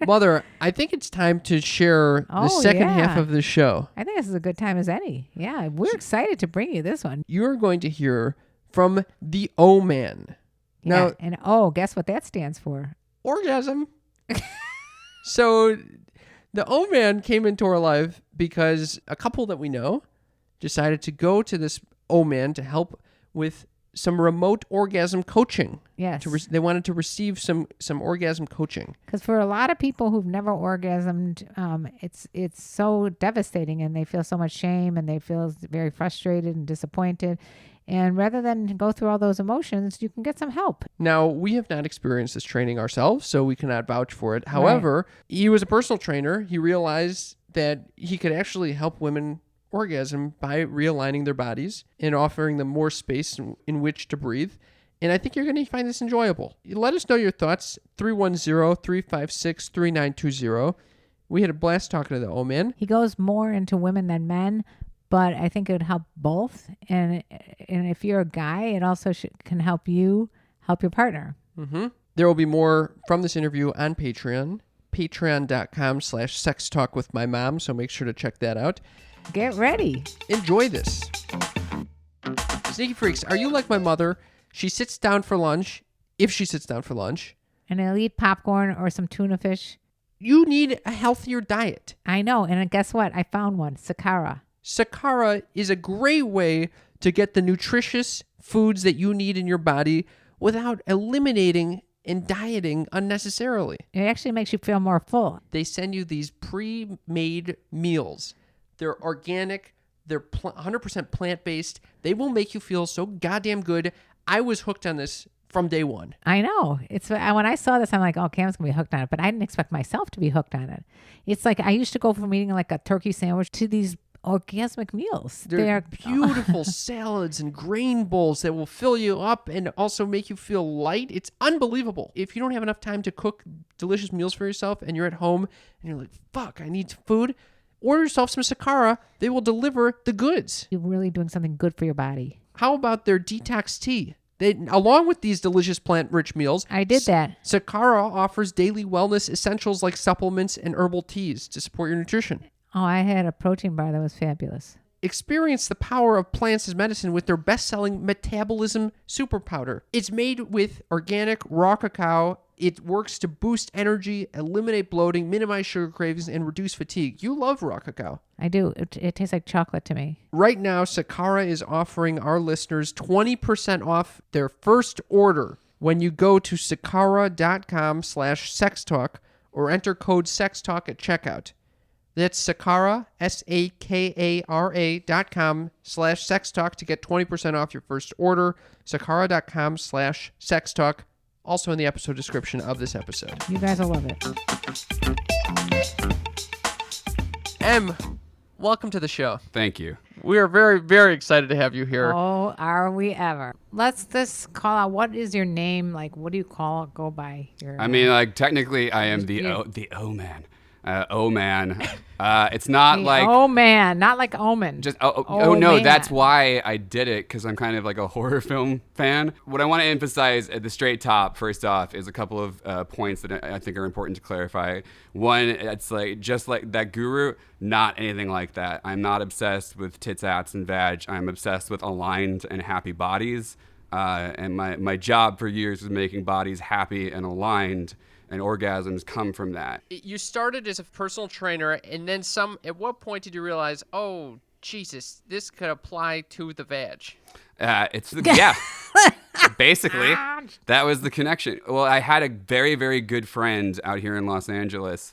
Mother, I think it's time to share the Oh, second half yeah. of the show. I think this is a good time as any. Yeah, we're excited to bring you this one. You're going to hear from the O Man. Now, Yeah, and guess what that stands for? orgasm. So the O Man came into our life because a couple that we know decided to go to this O Man to help with some remote orgasm coaching. Yes. They wanted to receive some orgasm coaching. Because for a lot of people who've never orgasmed, it's so devastating, and they feel so much shame, and they feel very frustrated and disappointed. And rather than go through all those emotions, you can get some help. Now, we have not experienced this training ourselves, so we cannot vouch for it. However, he was a personal trainer. He realized that he could actually help women orgasm by realigning their bodies and offering them more space in which to breathe. And I think you're going to find this enjoyable. Let us know your thoughts, 310-356-3920. We had a blast talking to the O Man. He goes more into women than men, but I think it would help both. And if you're a guy, it also can help you help your partner. Mm-hmm. There will be more from this interview on Patreon, patreon.com/sextalkwithmymom. So make sure to check that out. Get ready. Enjoy this. Sneaky freaks, are you like my mother? She sits down for lunch, if she sits down for lunch. And I'll eat popcorn or some tuna fish. You need a healthier diet. I know. And guess what? I found one. Sakara. Sakara is a great way to get the nutritious foods that you need in your body without eliminating and dieting unnecessarily. It actually makes you feel more full. They send you these pre-made meals. They're organic. They're 100% plant-based. They will make you feel so goddamn good. I was hooked on this from day one. I know. It's when I saw this, I'm like, oh, Cam's going to be hooked on it. But I didn't expect myself to be hooked on it. It's like I used to go from eating like a turkey sandwich to these orgasmic meals. They're beautiful salads and grain bowls that will fill you up and also make you feel light. It's unbelievable. If you don't have enough time to cook delicious meals for yourself and you're at home and you're like, fuck, I need food, order yourself some Sakara. They will deliver the goods. You're really doing something good for your body. How about their detox tea? They, along with these delicious plant-rich meals, I did that. Sakara offers daily wellness essentials like supplements and herbal teas to support your nutrition. Oh, I had a protein bar that was fabulous. Experience the power of plants as medicine with their best-selling Metabolism Super Powder. It's made with organic raw cacao. It works to boost energy, eliminate bloating, minimize sugar cravings, and reduce fatigue. You love raw cacao. I do. It tastes like chocolate to me. Right now, Sakara is offering our listeners 20% off their first order when you go to sakara.com/sextalk or enter code sextalk at checkout. That's Sakara, SAKARA.com/sextalk to get 20% off your first order. Sakara.com/sextalk. Also in the episode description of this episode. You guys will love it. M, welcome to the show. Thank you. We are very, very excited to have you here. Oh, are we ever? Let's just call out. What is your name? Like, what do you go by? Your. I mean, like technically, I am the O man. O man. It's not like oh man, not like Omen. just Oh, no. man. That's why I did it, because I'm kind of like a horror film fan. What I want to emphasize at the straight top, first off, is a couple of points that I think are important to clarify. One, it's like just like that guru, not anything like that. I'm not obsessed with tits, ats, and vag. I'm obsessed with aligned and happy bodies. And my job for years was making bodies happy and aligned. And orgasms come from that. You started as a personal trainer, and then at what point did you realize, oh, Jesus, this could apply to the vag? Basically, that was the connection. Well, I had a very, very good friend out here in Los Angeles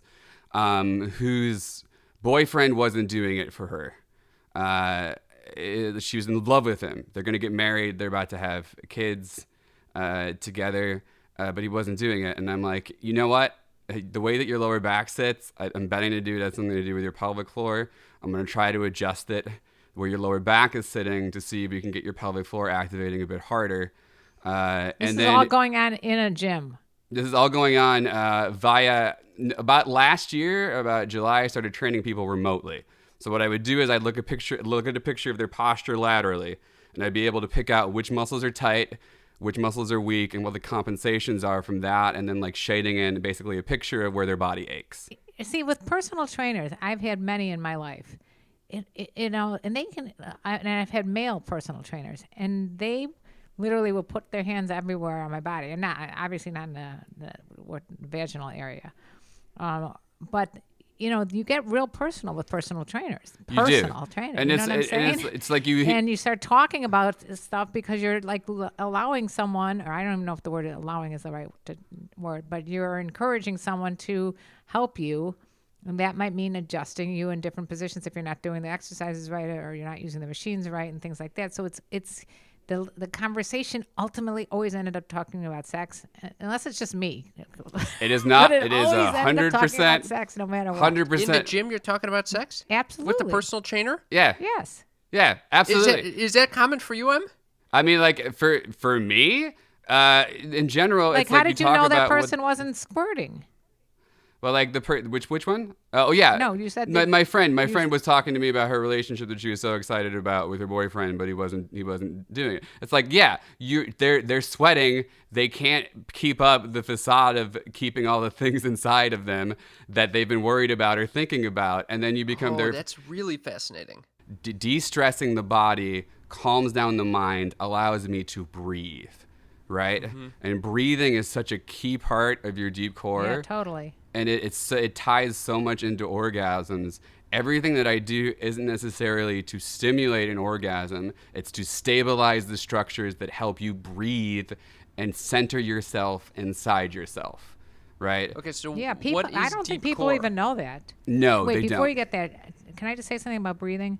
whose boyfriend wasn't doing it for her. She was in love with him. They're going to get married. They're about to have kids together. But he wasn't doing it. And I'm like, you know what? The way that your lower back sits, I'm betting to do it has something to do with your pelvic floor. I'm going to try to adjust it where your lower back is sitting to see if you can get your pelvic floor activating a bit harder. This is all going on in a gym. This is all going on via, about last year, about July, I started training people remotely. So what I would do is I'd look at a picture of their posture laterally, and I'd be able to pick out which muscles are tight, which muscles are weak, and what the compensations are from that, and then like shading in basically a picture of where their body aches. See, with personal trainers, I've had many in my life, and they can, and I've had male personal trainers, and they literally will put their hands everywhere on my body, and obviously not in the vaginal area, but. You get real personal with personal trainers. Personal trainers. And you know what I'm saying? It's like and you start talking about stuff because you're like allowing someone, or I don't even know if the word allowing is the right word, but you're encouraging someone to help you. And that might mean adjusting you in different positions if you're not doing the exercises right or you're not using the machines right and things like that. So it's the conversation ultimately always ended up talking about sex, unless it's just me. It is not. It is 100% sex, no matter what. 100%. In the gym, you're talking about sex? Absolutely. With the personal trainer? Yeah. Yes. Yeah, absolutely. Is that common for you, Em? I mean, like for me, in general, Like, it's how like did you talk know that about person wasn't squirting? Well, like which one? Oh yeah. No, you said my friend was talking to me about her relationship that she was so excited about with her boyfriend, but he wasn't doing it. It's like, yeah, they're sweating. They can't keep up the facade of keeping all the things inside of them that they've been worried about or thinking about, and then you become that's really fascinating. De-stressing the body calms down the mind, allows me to breathe, right? Mm-hmm. And breathing is such a key part of your deep core. Yeah, totally. And it ties so much into orgasms. Everything that I do isn't necessarily to stimulate an orgasm. It's to stabilize the structures that help you breathe and center yourself inside yourself, right? Okay, so yeah, people. what is I don't think deep people core? even know that. No, Wait, they before don't. you get that, can I just say something about breathing?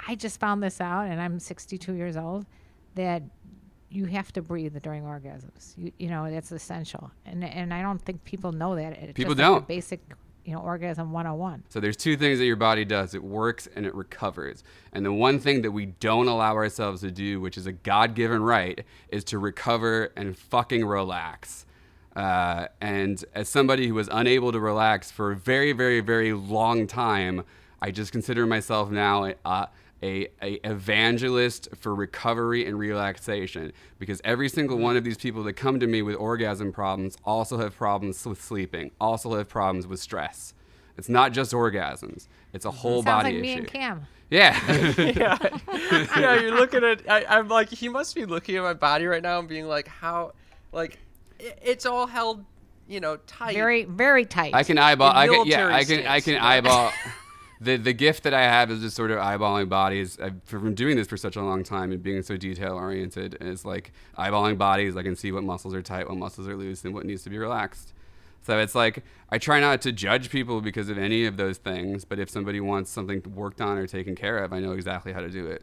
I just found this out, and I'm 62 years old, that you have to breathe during orgasms. You know, that's essential. And I don't think people know that. It's People just like don't. the basic, orgasm 101. So there's two things that your body does. It works and it recovers. And the one thing that we don't allow ourselves to do, which is a God-given right, is to recover and fucking relax. And as somebody who was unable to relax for a very, very, very long time, I just consider myself now a evangelist for recovery and relaxation, because every single one of these people that come to me with orgasm problems also have problems with sleeping, also have problems with stress. It's not just orgasms. It's a whole Sounds body like me issue. and Cam. Yeah. Yeah, you're looking at. I'm like, he must be looking at my body right now and being like, how, like, it's all held, tight. Very, very tight. I can eyeball. I can stance, eyeball. The gift that I have is just sort of eyeballing bodies. From doing this for such a long time and being so detail oriented, is like eyeballing bodies. I can see what muscles are tight, what muscles are loose, and what needs to be relaxed. So it's like, I try not to judge people because of any of those things, but if somebody wants something worked on or taken care of, I know exactly how to do it.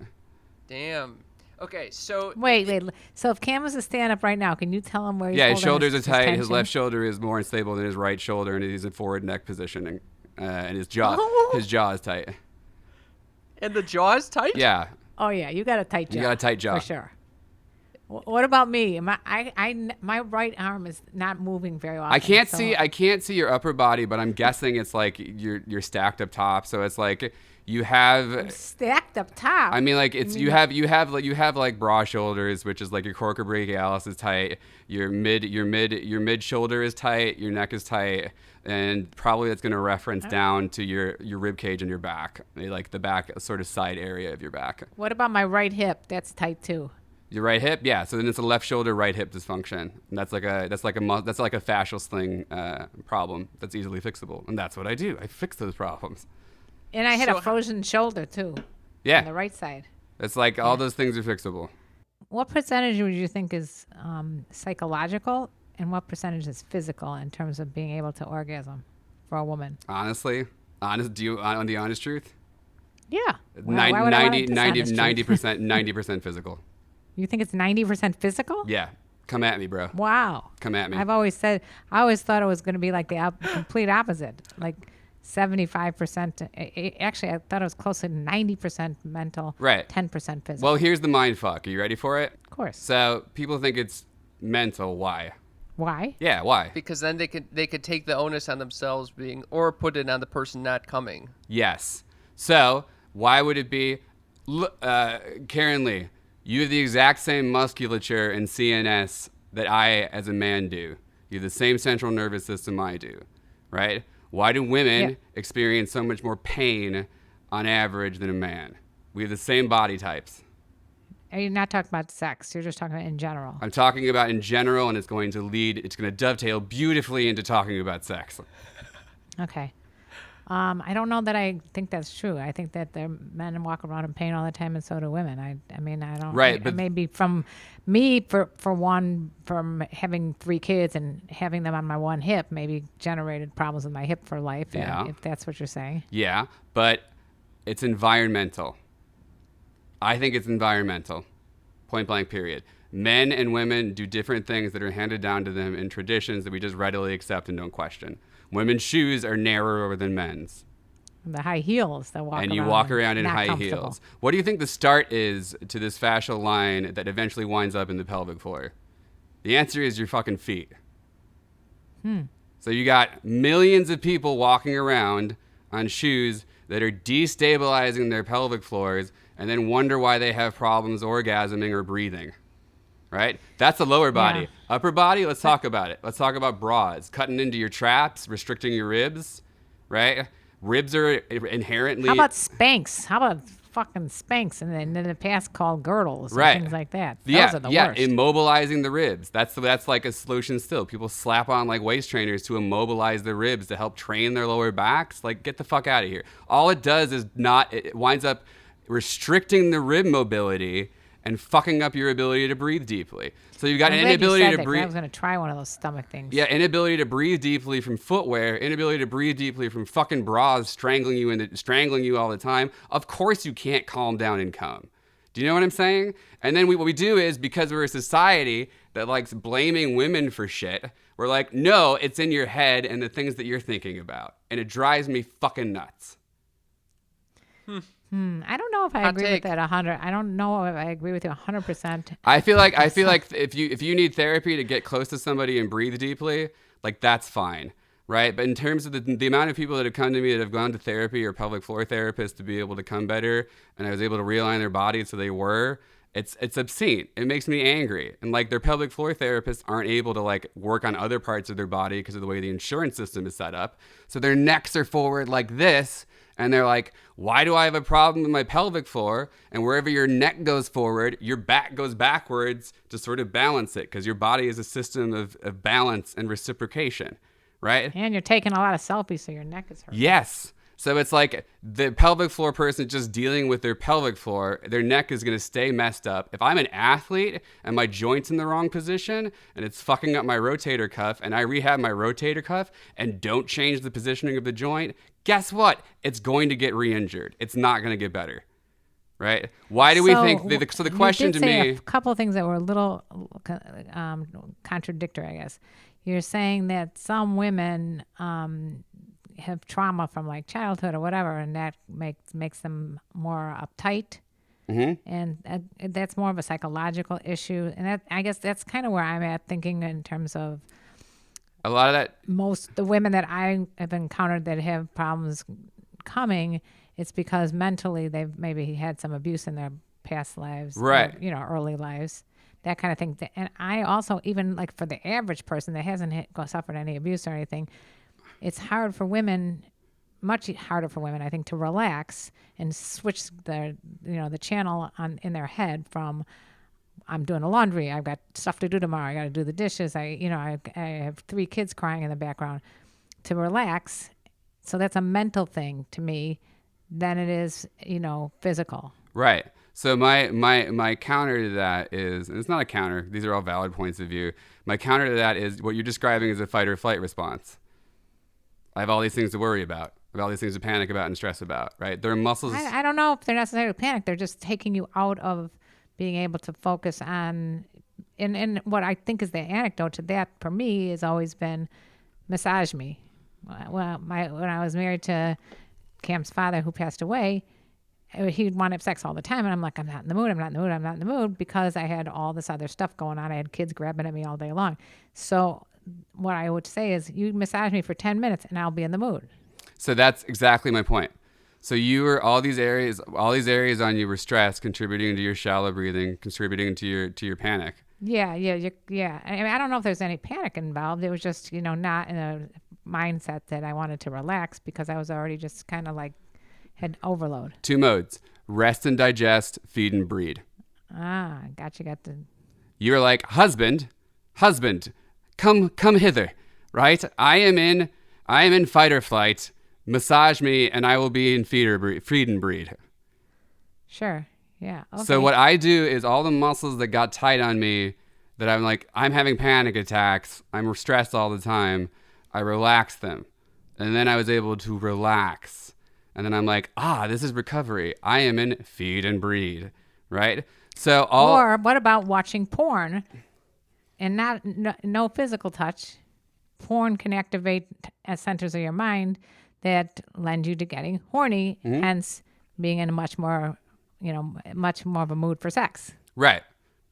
Damn. Okay, so Wait. So if Cam was to stand up right now, can you tell him where he's Yeah, his holding shoulders are tight. His tension? left shoulder is more unstable than his right shoulder, and he's in forward neck positioning. And his jaw is tight. And the jaw is tight? Yeah. Oh yeah, you got a tight jaw. You got a tight jaw. for sure. What about me? My right arm is not moving very often. I can't so- see your upper body, but I'm guessing it's like you're stacked up top. So it's like you have stacked up top. I mean, like it's you have like broad shoulders, which is like your coracobrachialis is tight, your mid shoulder is tight, your neck is tight, and probably that's going to reference down to your rib cage and your back, like the back sort of side area of your back. What about my right hip? That's tight too. Your right hip, yeah. So then it's a left shoulder, right hip dysfunction. And that's like a fascial sling problem that's easily fixable, and that's what I do. I fix those problems. And I had So a frozen shoulder too. Yeah. On the right side. It's like all those things are fixable. What percentage would you think is psychological, and what percentage is physical in terms of being able to orgasm for a woman? Honestly, on the honest truth, Yeah. Why would I want a percentage? 90% physical. You think it's 90% physical? Yeah, come at me, bro. Wow. Come at me. I always thought it was going to be like the complete opposite, like 75%. Actually, I thought it was closer to 90% mental, Right. 10% physical. Well, here's the mind fuck. Are you ready for it? Of course. So people think it's mental. Why? Why? Yeah, why? Because then they could take the onus on themselves or put it on the person not coming. Yes. So why would it be? Karen Lee, you have the exact same musculature and CNS that I, as a man, do. You have the same central nervous system I do, right? Why do women experience so much more pain on average than a man? We have the same body types. Are you not talking about sex? You're just talking about in general. I'm talking about in general, and it's going to dovetail beautifully into talking about sex. Okay. I don't know that I think that's true. I think that the men walk around in pain all the time, and so do women. I mean, I don't. Right, but maybe from me, for one, from having 3 kids and having them on my one hip, maybe generated problems with my hip for life. Yeah. If that's what you're saying. Yeah, but it's environmental. I think it's environmental. Point blank, period. Men and women do different things that are handed down to them in traditions that we just readily accept and don't question. Women's shoes are narrower than men's. The high heels that walk And around. you walk around in not high comfortable. heels. What do you think the start is to this fascial line that eventually winds up in the pelvic floor? The answer is your fucking feet. So you got millions of people walking around on shoes that are destabilizing their pelvic floors and then wonder why they have problems orgasming or breathing. Right? That's the lower body. Yeah. Upper body, let's talk about it. Let's talk about bras. Cutting into your traps, restricting your ribs, right? Ribs are inherently... How about Spanx? How about fucking Spanx? And then in the past called girdles and Right. things like that. Those Yeah, are the yeah, worst. immobilizing the ribs. That's like a solution still. People slap on like waist trainers to immobilize the ribs to help train their lower backs. Like, get the fuck out of here. All it does is it winds up restricting the rib mobility and fucking up your ability to breathe deeply. So you've got I'm an glad you inability said to that, 'cause breathe. I was going to try one of those stomach things. Yeah, inability to breathe deeply from footwear, inability to breathe deeply from fucking bras strangling you all the time. Of course you can't calm down and come. Do you know what I'm saying? And then what we do is, because we're a society that likes blaming women for shit, we're like, no, it's in your head and the things that you're thinking about. And it drives me fucking nuts. I don't know if I Hot agree take. with that 100. I don't know if I agree with you 100%. I feel like if you need therapy to get close to somebody and breathe deeply, like, that's fine, right? But in terms of the amount of people that have come to me that have gone to therapy or pelvic floor therapists to be able to come better, and I was able to realign their body so they were, it's obscene. It makes me angry. And like, their pelvic floor therapists aren't able to like work on other parts of their body because of the way the insurance system is set up. So their necks are forward like this. And they're like, why do I have a problem with my pelvic floor? And wherever your neck goes forward, your back goes backwards to sort of balance it, because your body is a system of balance and reciprocation, right? And you're taking a lot of selfies, so your neck is hurt. Yes. So it's like the pelvic floor person just dealing with their pelvic floor, their neck is going to stay messed up. If I'm an athlete and my joint's in the wrong position and it's fucking up my rotator cuff, and I rehab my rotator cuff and don't change the positioning of the joint, guess what? It's going to get re-injured. It's not going to get better. Right? Why do we think... So the question to you did say me... a couple of things that were a little contradictory, I guess. You're saying that some women have trauma from like childhood or whatever, and that makes them more uptight. And that's more of a psychological issue. And that, I guess that's kind of where I'm at thinking in terms of A lot of that. most the women that I have encountered that have problems coming, it's because mentally they've maybe had some abuse in their past lives, Right. or, early lives, that kind of thing. And I also, even like for the average person that hasn't suffered any abuse or anything, it's hard for women, much harder for women, I think, to relax and switch the channel in their head from I'm doing the laundry, I've got stuff to do tomorrow, I got to do the dishes, I have 3 kids crying in the background, to relax. So that's a mental thing to me than it is, physical. Right. So my counter to that is, and it's not a counter, these are all valid points of view. My counter to that is what you're describing as a fight or flight response. I have all these things to worry about. I have all these things to panic about and stress about, right? There are muscles. I don't know if they're necessarily panic. They're just taking you out of being able to focus on, and what I think is the anecdote to that for me has always been massage me. Well, when I was married to Cam's father, who passed away, he'd want to have sex all the time. And I'm like, I'm not in the mood, because I had all this other stuff going on. I had kids grabbing at me all day long. So what I would say is, you massage me for 10 minutes and I'll be in the mood. So that's exactly my point. So you were all these areas on you were stress, contributing to your shallow breathing, contributing to your panic. Yeah. I mean, I don't know if there's any panic involved. It was just, not in a mindset that I wanted to relax, because I was already just kind of like had overload. 2 modes: rest and digest, feed and breed. Got the. You're like, husband, come hither, right? I am in fight or flight. Massage me, and I will be in feed and breed. Sure. Yeah. Okay. So what I do is all the muscles that got tight on me, that I'm like, I'm having panic attacks, I'm stressed all the time, I relax them. And then I was able to relax. And then I'm like, this is recovery. I am in feed and breed, right? So or what about watching porn and no physical touch? Porn can activate centers of your mind that lend you to getting horny, hence being in a much more of a mood for sex. Right.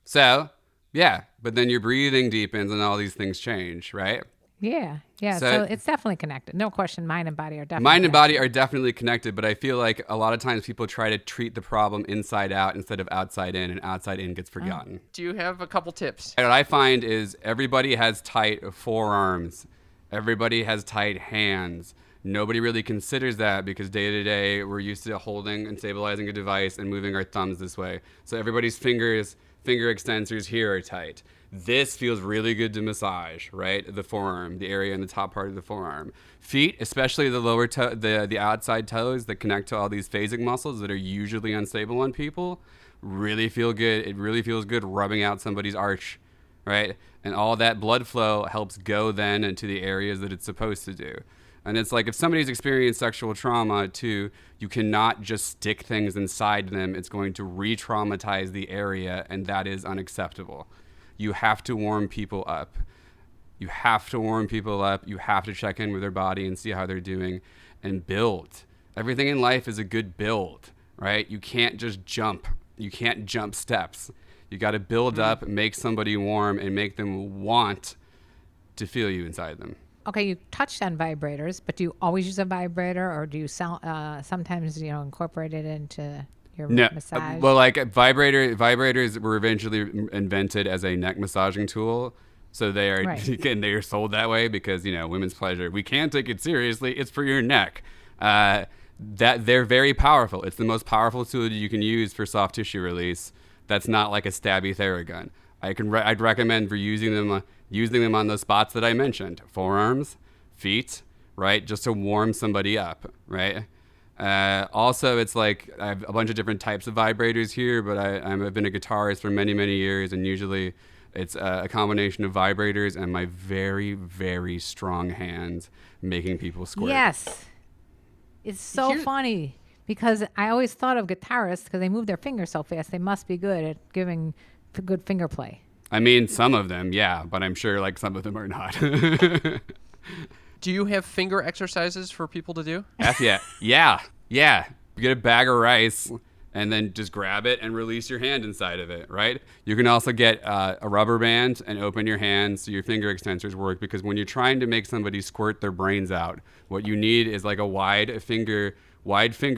So, yeah, but then your breathing deepens and all these things change, right? Yeah. So it's definitely connected. No question, mind and body are definitely Mind and body are definitely connected, but I feel like a lot of times people try to treat the problem inside out instead of outside in, and outside in gets forgotten. Do you have a couple tips? What I find is everybody has tight forearms. Everybody has tight hands. Nobody really considers that, because day to day we're used to holding and stabilizing a device and moving our thumbs this way. So everybody's finger extensors here are tight. This feels really good to massage, right? The forearm, the area in the top part of the forearm. Feet, especially the lower toe, the outside toes that connect to all these phasic muscles that are usually unstable on people, really feel good. It really feels good rubbing out somebody's arch, right? And all that blood flow helps go then into the areas that it's supposed to do. And it's like, if somebody's experienced sexual trauma too, you cannot just stick things inside them. It's going to re-traumatize the area, and that is unacceptable. You have to warm people up. You have to check in with their body and see how they're doing, and build. Everything in life is a good build, right? You can't just jump. You can't jump steps. You got to build up, make somebody warm, and make them want to feel you inside them. Okay, you touched on vibrators, but do you always use a vibrator, or do you sometimes incorporate it into your massage? Well, like vibrators were eventually invented as a neck massaging tool, so they are and they are sold that way because women's pleasure. We can't take it seriously. It's for your neck. That they're very powerful. It's the most powerful tool you can use for soft tissue release. That's not like a stabby Theragun. I'd recommend for using them on those spots that I mentioned: forearms, feet, right? Just to warm somebody up, right? Also, it's like I have a bunch of different types of vibrators here, but I've been a guitarist for many, many years, and usually it's a combination of vibrators and my very, very strong hands making people squirt. Yes. It's so funny, because I always thought of guitarists, because they move their fingers so fast, they must be good at giving good finger play. I mean, some of them, yeah, but I'm sure like some of them are not. Do you have finger exercises for people to do? F yeah. Yeah. Yeah. You get a bag of rice and then just grab it and release your hand inside of it, right? You can also get a rubber band and open your hand so your finger extensors work, because when you're trying to make somebody squirt their brains out, what you need is like a wide finger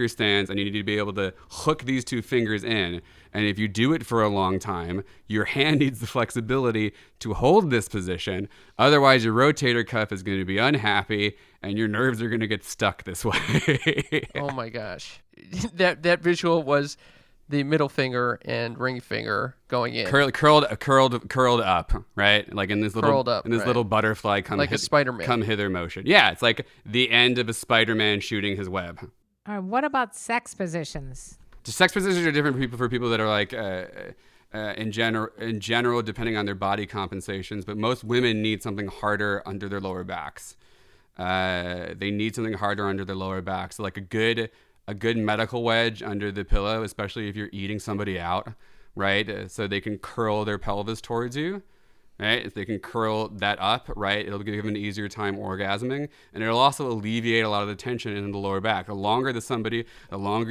stands, and you need to be able to hook these two fingers in. And if you do it for a long time, your hand needs the flexibility to hold this position. Otherwise, your rotator cuff is going to be unhappy and your nerves are going to get stuck this way. Oh my gosh. That visual was the middle finger and ring finger going in. Curled up, right? Like in this little butterfly like a Spider-Man. Come hither motion. Yeah, it's like the end of a Spider-Man shooting his web. All right, what about sex positions? The sex positions are different for people that are like in general, depending on their body compensations. But most women need something harder under their lower backs. They need something harder under their lower backs. So like a good medical wedge under the pillow, especially if you're eating somebody out, right? So they can curl their pelvis towards you, right? If they can curl that up, right, it'll give them an easier time orgasming, and it'll also alleviate a lot of the tension in the lower back. The longer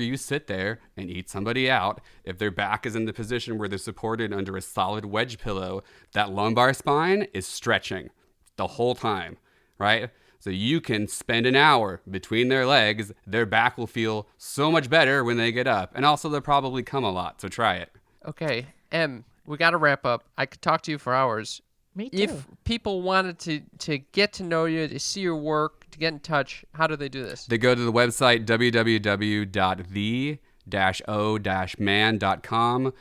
you sit there and eat somebody out, if their back is in the position where they're supported under a solid wedge pillow, that lumbar spine is stretching the whole time, right? So you can spend an hour between their legs. Their back will feel so much better when they get up. And also, they'll probably come a lot, so try it. Okay, Em, we got to wrap up. I could talk to you for hours. Me too. If people wanted to get to know you, to see your work, to get in touch, how do they do this? They go to the website www.the-o-man.com.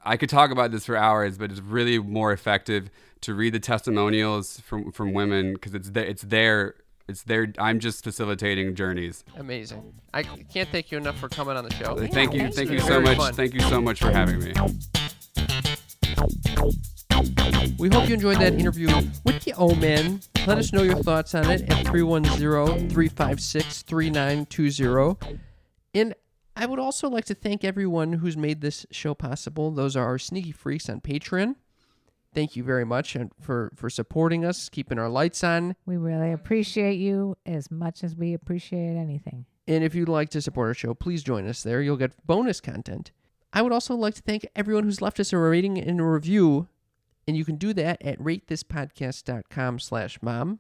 I could talk about this for hours, but it's really more effective to read the testimonials from women, because it's there. I'm just facilitating journeys. Amazing. I can't thank you enough for coming on the show. Thank you so much. Fun. Thank you so much for having me. We hope you enjoyed that interview with the O-Man. Let us know your thoughts on it at 310-356-3920. And I would also like to thank everyone who's made this show possible. Those are our sneaky freaks on Patreon. Thank you very much for supporting us, keeping our lights on. We really appreciate you as much as we appreciate anything. And if you'd like to support our show, please join us there. You'll get bonus content. I would also like to thank everyone who's left us a rating and a review. And you can do that at ratethispodcast.com/mom.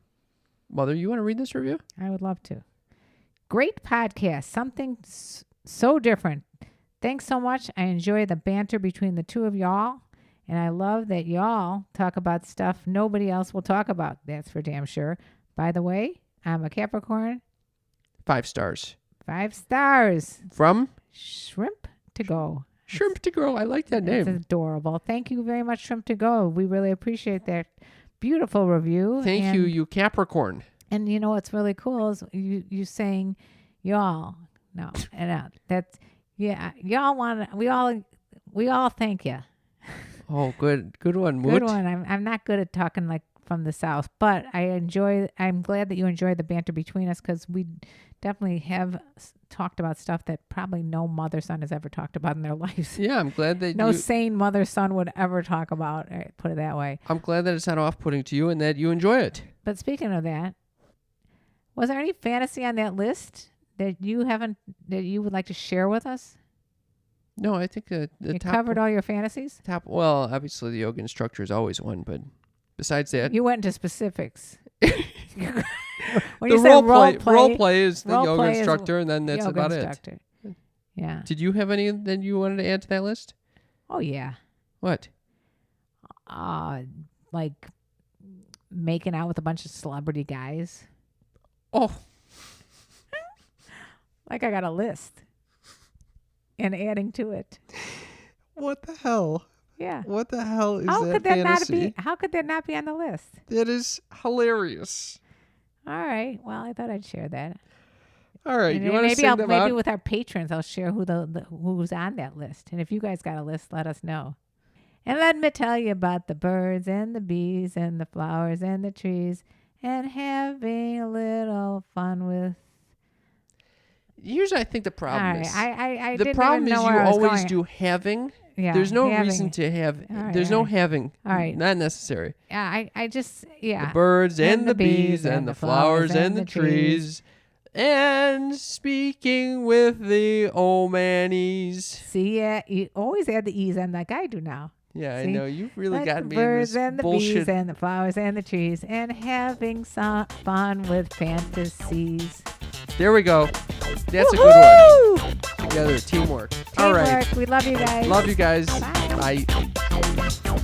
Mother, you want to read this review? I would love to. Great podcast. Something so different. Thanks so much. I enjoy the banter between the two of y'all. And I love that y'all talk about stuff nobody else will talk about. That's for damn sure. By the way, I'm a Capricorn. 5 stars. 5 stars. From? Shrimp to Go. Shrimp to Go. I like that name. It's adorable. Thank you very much, Shrimp to Go. We really appreciate that beautiful review. Thank you, you Capricorn. And you know what's really cool is you saying y'all. No, that's y'all want we all thank you. Oh, good one, Moot. Good one. I'm not good at talking like from the South, but I'm glad that you enjoy the banter between us, because we definitely have talked about stuff that probably no mother-son has ever talked about in their lives. Yeah, I'm glad that no sane mother-son would ever talk about. Put it that way. I'm glad that it's not off-putting to you and that you enjoy it. But speaking of that, was there any fantasy on that list that you would like to share with us? No, I think you covered all your fantasies? Well, obviously the yoga instructor is always one, but besides that... You went into specifics. When the you said role play is the yoga instructor, and then that's about it. Yeah. Did you have any that you wanted to add to that list? Oh, yeah. What? Like making out with a bunch of celebrity guys. Oh. Like I got a list. And adding to it. What the hell? Yeah. What the hell is that fantasy? How could that not be on the list? That is hilarious. All right. Well, I thought I'd share that. All right. And you want to sing them maybe out? with our patrons, I'll share who's on that list. And if you guys got a list, let us know. And let me tell you about the birds and the bees and the flowers and the trees and having a little fun with. Here's, I think, the problem is. I the didn't problem even is know you where I was always going. do having, Yeah, There's no having. reason to have. All right, There's all no right. having. All right. Not necessary. Yeah, I just, yeah. The birds and the bees and the flowers and the trees. And speaking with the old manies. See, yeah, you always add the E's on like I do now. Yeah, I See? know. You've really Like got the me in birds this and the bullshit. bees and the flowers and the trees and having some fun with fantasies. There we go. That's a good one. Together, teamwork. All right. Teamwork. We love you guys. Love you guys. Bye. Bye.